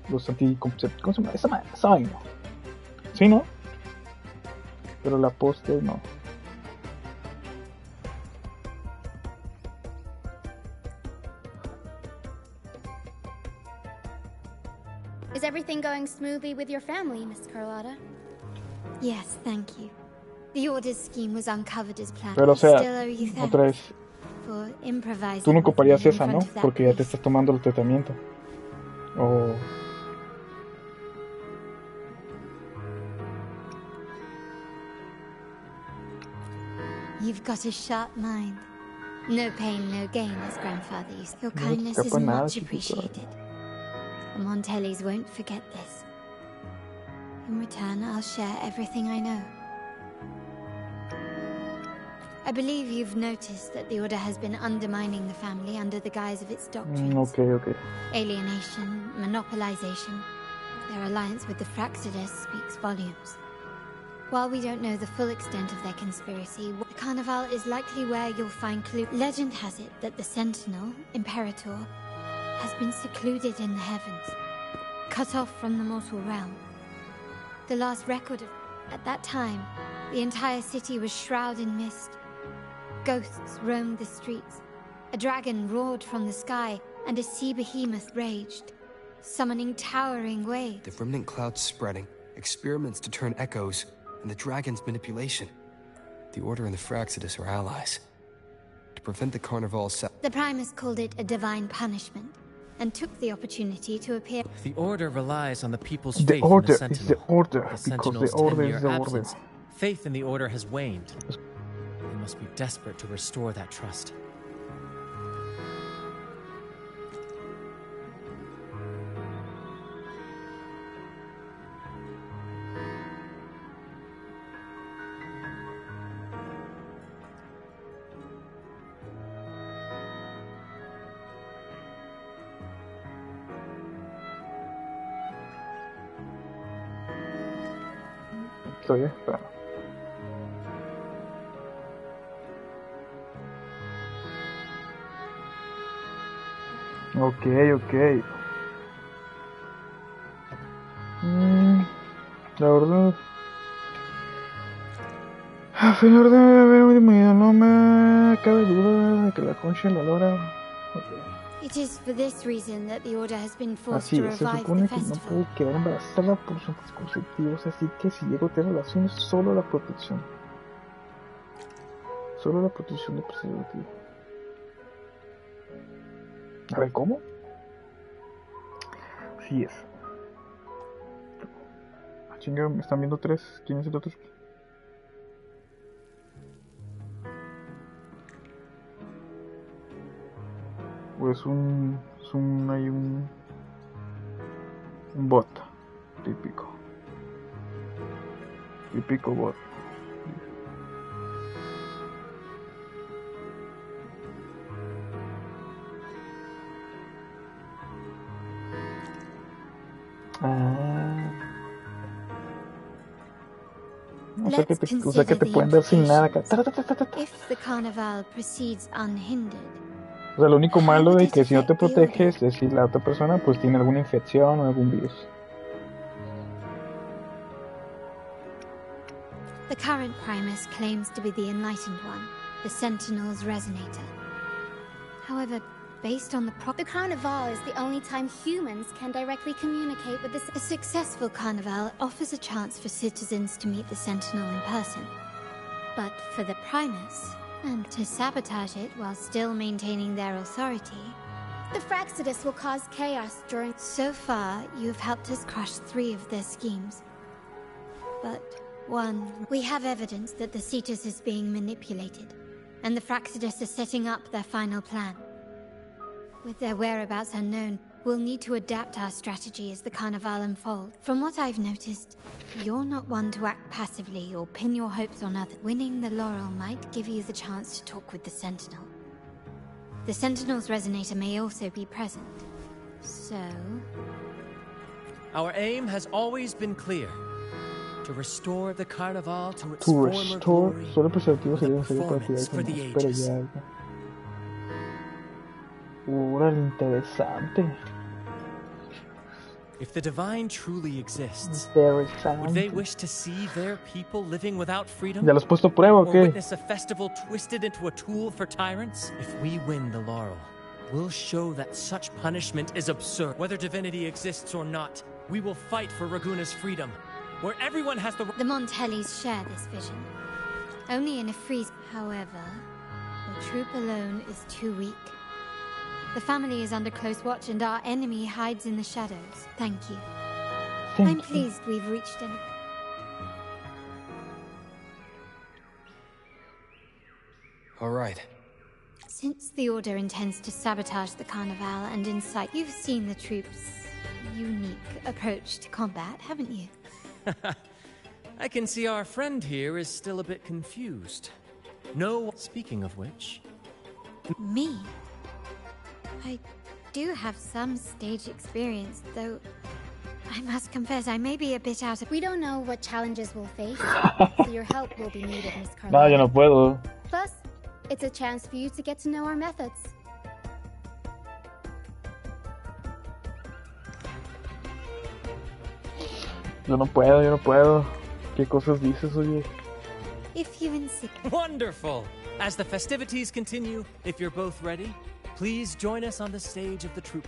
los anticonceptivos. ¿Cómo se llama? Esa vaina. ¿Sí, no? Pero la poste no. Is everything going smoothly with your family, Miss Carlotta? Yes, thank you. The order's scheme was uncovered as planned. Pero o sea, Still owe you thanks otra vez, for improvising tú no with me ocuparías in esa, ¿no? front of that Porque ya te priest. estás tomando el tratamiento. O... You've got a sharp mind. No pain, no gain, as grandfather used. Your No te kindness is escapa nada, much chiquito. appreciated. The Montellis won't forget this. In return, I'll share everything I know. I believe you've noticed that the Order has been undermining the family under the guise of its doctrines. Ok. Alienation, monopolization. Their alliance with the Fraxidus speaks volumes. While we don't know the full extent of their conspiracy, the Carnival is likely where you'll find clues. Legend has it that the Sentinel, Imperator, has been secluded in the heavens, cut off from the mortal realm. The last record of... At that time, the entire city was shrouded in mist. Ghosts roamed the streets. A dragon roared from the sky, and a sea behemoth raged, summoning towering waves. The remnant clouds spreading, experiments to turn echoes, and the dragon's manipulation. The Order and the Fraxidus are allies. To prevent the Carnival... The Primus called it a divine punishment, and took the opportunity to appear... The Order relies on the people's faith in the Sentinel. The Order, The because Sentinel's the Order 10-year is the Order. absence, faith in the Order has waned. They must be desperate to restore that trust. Estoy esperando. Ok. La verdad... A final de haber oído, no me cabe duda de que la concha la lora. It is for this reason that the Order has been forced Así to es, se revive the supone que no festival. puede quedar embarazada por sus anticonceptivos, así que si llego a tener relaciones, solo la protección. Solo la protección de preservativo. A ver, ¿cómo? Así es. Chinga, me están viendo tres. ¿Quién es el otro? Pues hay un bot típico bot. O sea que te pueden dar sin nada acá. If the Carnival proceeds unhindered, O sea, lo único malo de que si no te proteges es si la otra persona pues tiene alguna infección o algún virus. the current Primus claims to be the Enlightened One, the Sentinel's Resonator. However, based on the Carnival is the only time humans can directly communicate with A successful Carnival offers a chance for citizens to meet the Sentinel in person. But for the Primus, and to sabotage it while still maintaining their authority... The Fraxidus will cause chaos during... So far, you've helped us crush 3 of their schemes. But 1... We have evidence that the Cetus is being manipulated, and the Fraxidus are setting up their final plan. With their whereabouts unknown, we'll need to adapt our strategy as the Carnival unfolds. From what I've noticed, you're not one to act passively or pin your hopes on others. Winning the laurel might give you the chance to talk with the Sentinel. The Sentinel's Resonator may also be present. So... Our aim has always been clear. To restore the Carnival to its former glory. Solo preservativos serían Performance for the ages. Órale, interesante. If the divine truly exists, Interesante. would they wish to see their people living without freedom? ¿Ya los has puesto a prueba o Or qué? witness a festival twisted into a tool for tyrants? If we win the laurel, we'll show that such punishment is absurd. Whether divinity exists or not, we will fight for Raguna's freedom, where everyone has the... The Montellis share this vision. Only in a freeze. However, the troop alone is too weak. The family is under close watch and our enemy hides in the shadows. Thank you. I'm pleased we've reached an... All right. Since the Order intends to sabotage the Carnival and incite... You've seen the troops' unique approach to combat, haven't you? I can see our friend here is still a bit confused. No... Speaking of which... Me? I do have some stage experience, though I must confess, I may be a bit out of... We don't know what challenges we'll face, so your help will be needed, Miss No, Carlotta. yo no puedo. Plus, it's a chance for you to get to know our methods. Yo no puedo. ¿Qué cosas dices, oye? If you insist. Wonderful! As the festivities continue, if you're both ready, please join us on the stage of the troupe.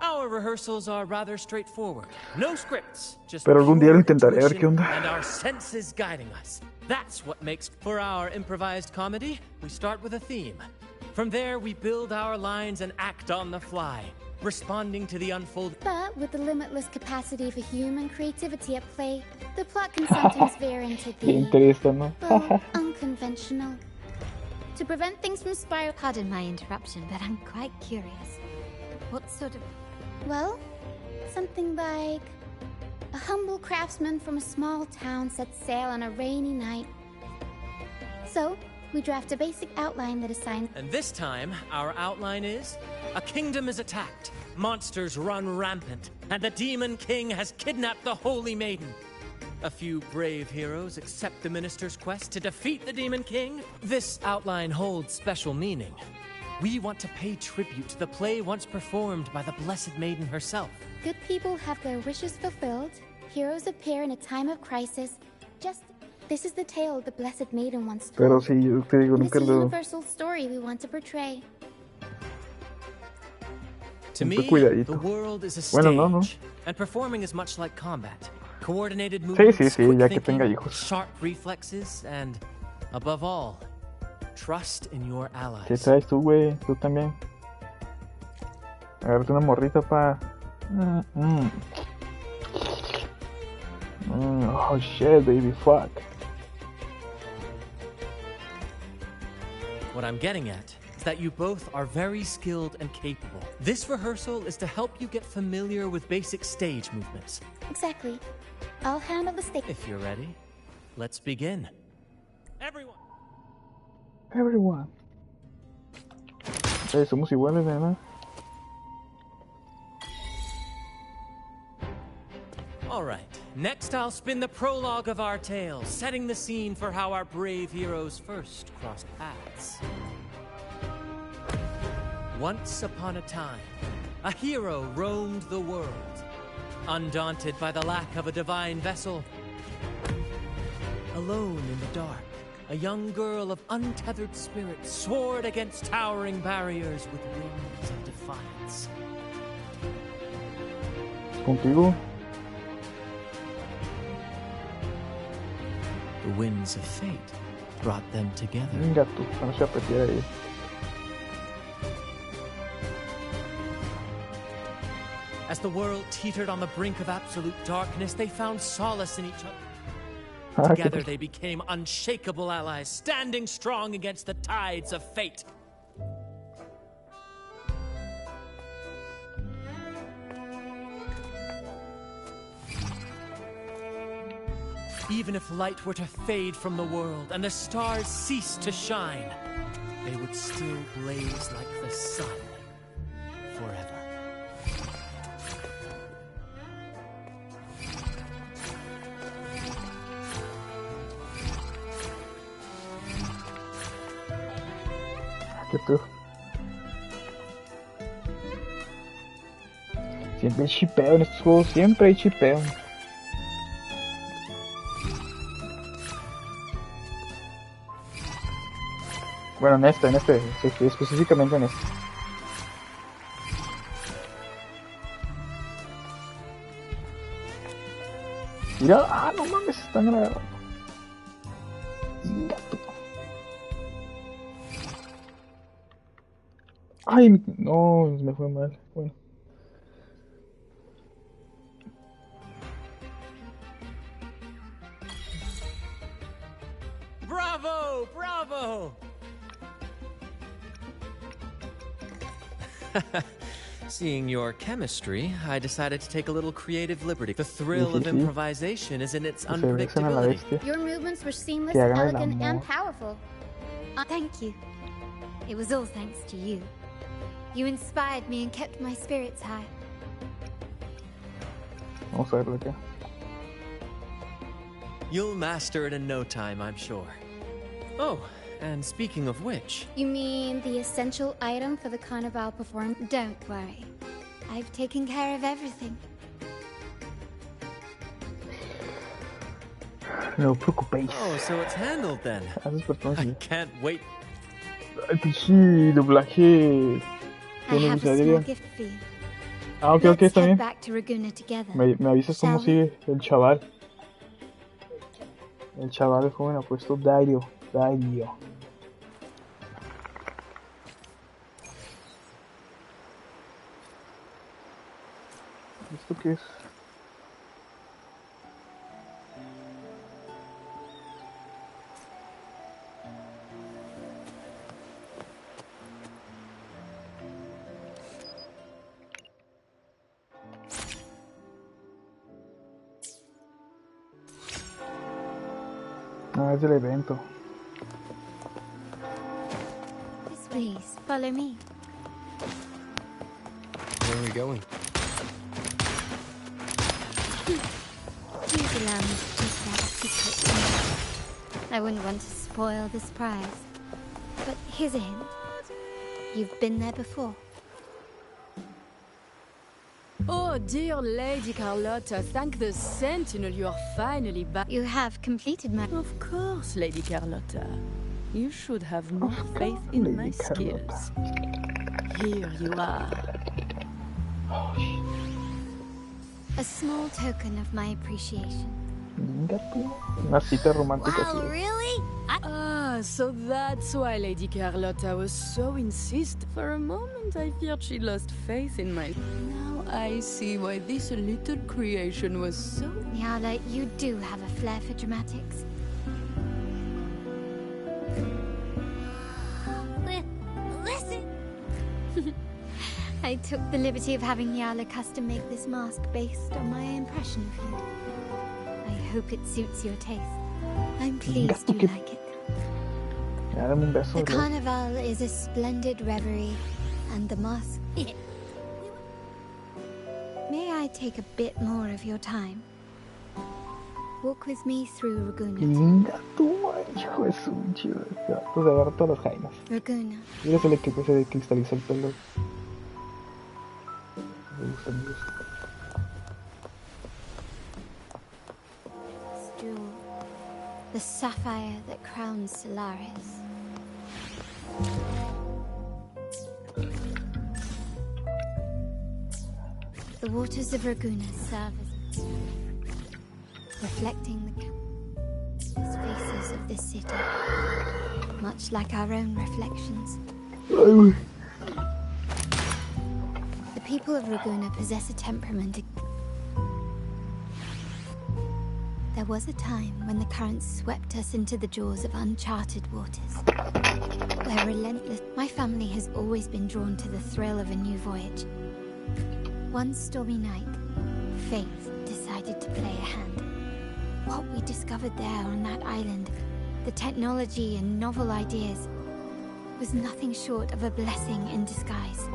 Our rehearsals are rather straightforward. No scripts, just Pero algún día lo pure intentaré, a ver qué intuition onda. and our senses guiding us. That's what makes for our improvised comedy. We start with a theme. From there, we build our lines and act on the fly, responding to the unfolding. But with the limitless capacity for human creativity at play, the plot can sometimes veer into Bien the triste, ¿no? unconventional. To prevent things from spiraling. Pardon my interruption, but I'm quite curious. What sort of... Well, something like a humble craftsman from a small town sets sail on a rainy night. So, we draft a basic outline that assigns... And this time, our outline is: a kingdom is attacked, monsters run rampant, and the Demon King has kidnapped the Holy Maiden. A few brave heroes accept the minister's quest to defeat the Demon King. This outline holds special meaning. We want to pay tribute to the play once performed by the Blessed Maiden herself. Good people have their wishes fulfilled, heroes appear in a time of crisis. This is the tale the Blessed Maiden once told. Pero sí, yo te digo, It's nunca a lo... universal story we want to portray. To me, cuidadito. the world is a stage, Bueno, no. and performing is much like combat. Coordinated movements, Sí, quick ya que thinking, tenga hijos. sharp reflexes, and, above all, trust in your ¿Qué allies. traes tú, güey? Tú también. Agárrate una morrita pa... Oh shit, baby, fuck. What I'm getting at is that you both are very skilled and capable. This rehearsal is to help you get familiar with basic stage movements. Exactly. I'll handle the stage. If you're ready, let's begin. Everyone. Hey, somos iguales, ¿verdad? All right. Next, I'll spin the prologue of our tale, setting the scene for how our brave heroes first crossed paths. Once upon a time, a hero roamed the world, undaunted by the lack of a divine vessel. Alone in the dark, a young girl of untethered spirit soared against towering barriers with wings of defiance. Contigo. The winds of fate brought them together. Venga tú, no se apretía ahí. As the world teetered on the brink of absolute darkness, they found solace in each other. Together they became unshakable allies, standing strong against the tides of fate. Even if light were to fade from the world and the stars cease to shine, they would still blaze like the sun forever. ¿Qué tú? Siempre hay chipeo en estos juegos, siempre hay chipeo. Bueno, en este, sí, específicamente en este. Mira, no mames, están agarrando. Gato. Ay, no, me fue mal. Bueno. Bravo! Bravo! Seeing your chemistry, I decided to take a little creative liberty. The thrill of sí. improvisation is in its Que se besen a la unpredictability. bestia. Your movements were seamless, Que hagan el elegant, amor. and powerful. Thank you. It was all thanks to you. You inspired me and kept my spirits high. Vamos a verlo acá. You'll master it in no time, I'm sure. Oh, and speaking of which... You mean the essential item for the Carnival performance? Don't worry. I've taken care of everything. No preocupéis. Oh, so it's handled then. I can't wait. Ay, pues sí, doblaje. I have a small gift for you. Ah, ok, Let's está head bien. back to Raguna together. Me avisas cómo Shall we? sigue el chaval. El chaval, el joven ha puesto Dario. ¿Esto qué es? Ah, es del evento. Please, follow me. Where are we going? Please allow me to keep that a secret from you. I wouldn't want to spoil the surprise. But here's a hint. You've been there before. Oh, dear Lady Carlotta, thank the Sentinel you are finally back. You have completed my... Of course, Lady Carlotta. You should have more faith in my skills. Here you are. A small token of my appreciation. Una cita romántica. Wow, así. really? Ah, so that's why Lady Carlotta was so insistent. For a moment, I feared she lost faith in my... Now I see why this little creation was so... Nyala, you do have a flair for dramatics. Listen. I took the liberty of having Nyala custom make this mask based on my impression of you. I hope it suits your taste. I'm pleased you like it. The carnival is a splendid reverie, and the mask... May I take a bit more of your time? Walk with me through Raguna. Linda tú, hijo de su chido. Pues agarra todas las jainas. Raguna. Mira, se le cristaliza el pelo. Me gusta, me gusta. Jewel, the sapphire that crowns Solaris. The waters of Raguna serve as reflecting the faces of this city, much like our own reflections. The people of Raguna possess a temperament. There was a time when the currents swept us into the jaws of uncharted waters, where relentless... My family has always been drawn to the thrill of a new voyage. One stormy night, fate decided to play a hand. What we discovered there on that island, the technology and novel ideas, was nothing short of a blessing in disguise.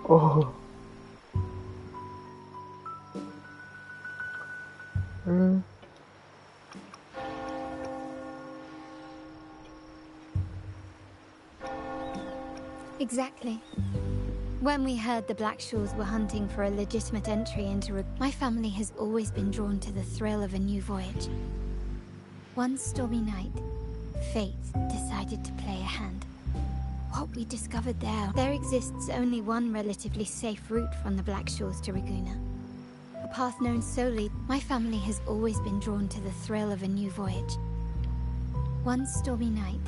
Oh. Exactly. When we heard the Black Shores were hunting for a legitimate entry into my family has always been drawn to the thrill of a new voyage. One stormy night, fate decided to play a hand. What we discovered there exists only one relatively safe route from the Black Shores to Raguna. A path known solely. My family has always been drawn to the thrill of a new voyage. One stormy night,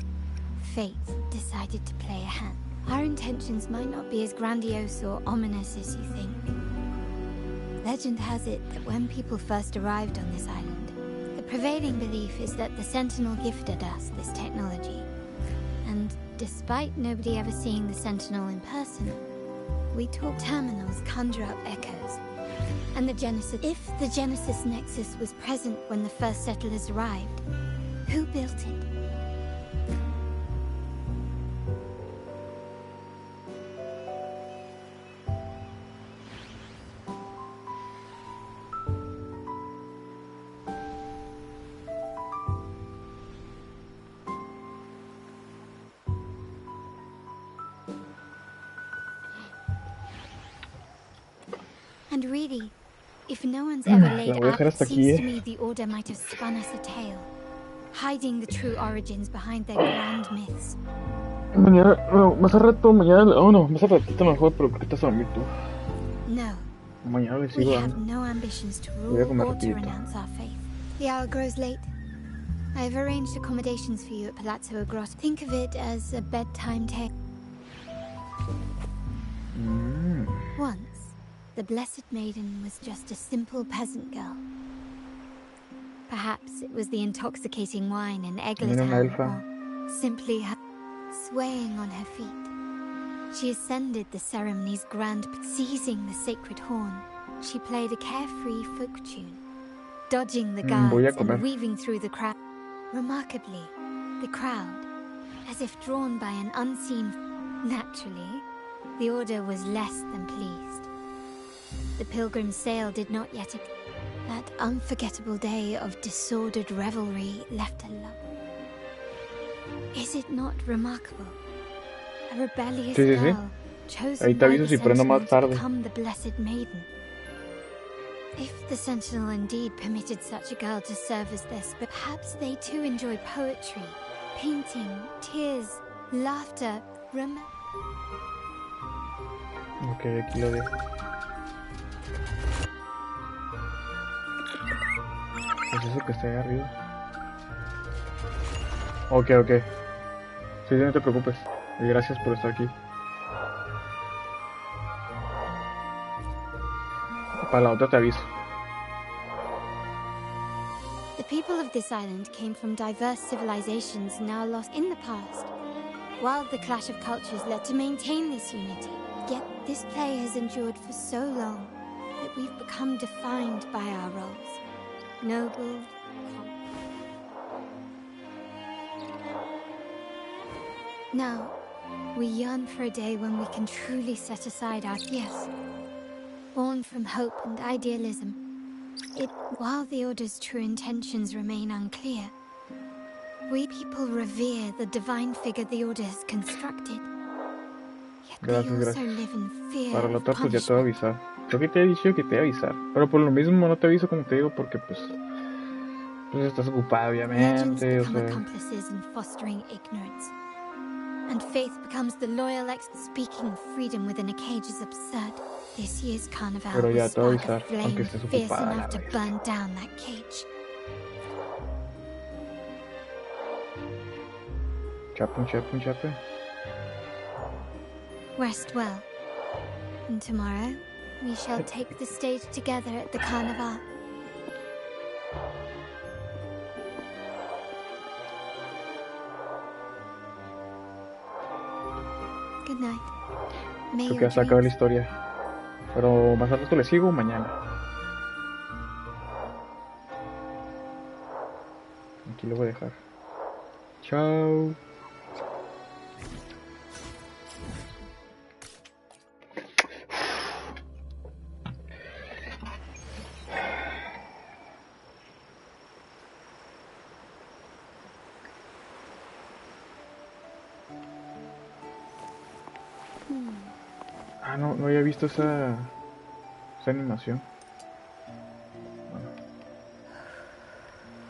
fate decided to play a hand. Our intentions might not be as grandiose or ominous as you think. Legend has it that when people first arrived on this island, the prevailing belief is that the Sentinel gifted us this technology. And despite nobody ever seeing the Sentinel in person, we taught terminals conjure up echoes. And if the Genesis Nexus was present when the first settlers arrived, who built it? And really, if no one's ever laid out, it seems to me the Order might have spun us a tale, hiding the true origins behind their grand myths. Mañana, no, más a rato, mañana, oh no, más a ratito mejor, pero ¿por qué estás a dormir tú? No. Mañana le We sigo have dando. no ambitions to Voy a rule comer or to rapidito. renounce our faith. The hour grows late. I have arranged accommodations for you at Palazzo Agrot. Think of it as a bedtime tale. Once, the Blessed Maiden was just a simple peasant girl. Perhaps it was the intoxicating wine and Mira una Egglet, elfa. or simply her swaying on her feet. She ascended the ceremony's grand, seizing the sacred horn. She played a carefree folk tune, dodging the Voy a guards comer. and weaving through the crowd. Remarkably, the crowd, as if drawn by an unseen... Naturally, the Order was less than pleased. The pilgrim sail did not yet... That unforgettable day of disordered revelry left a lump. Is it not remarkable? A rebellious Sí, sí, sí. girl, chosen Ahí te by aviso the si prendo Sentinel más to tarde. become the Blessed Maiden. If the Sentinel indeed permitted such a girl to serve as their spirit, perhaps they too enjoy poetry, painting, tears, laughter, Ok, aquí lo dejo. ¿Qué es eso que está ahí arriba? Ok, ok. Sí, no te preocupes. Y gracias por estar aquí. Para la otra te aviso. The people of this island came from diverse civilizations now lost in the past. While the clash of cultures led to maintain this unity, yet this play has endured for so long that we've become defined by our roles. Noble, now, we yearn for a day when we can truly set aside our yes. Born from hope and idealism, while the Order's true intentions remain unclear, we people revere the divine figure the Order has constructed. Yet they Gracias, also gracias. live in fear Para la of otra pues ya te voy a punishment. avisar. Creo que te he dicho que te voy a avisar. Pero por lo mismo no te aviso como te digo porque pues estás ocupado Legends obviamente, o become sea. accomplices in fostering ignorance. And faith becomes the loyal speaking of freedom within a cage is absurd. This year's carnival Pero ya will te voy a spark a avisar, aunque flame estés fierce ocupada, enough la to burn down that cage. Chape. Rest well. And tomorrow, we shall take the stage together at the carnival. Good night. May Creo que your ya se acaba la dreams... historia. Pero más al rato le sigo mañana. Aquí lo voy a dejar. Chao. Ah, no había visto esa animación.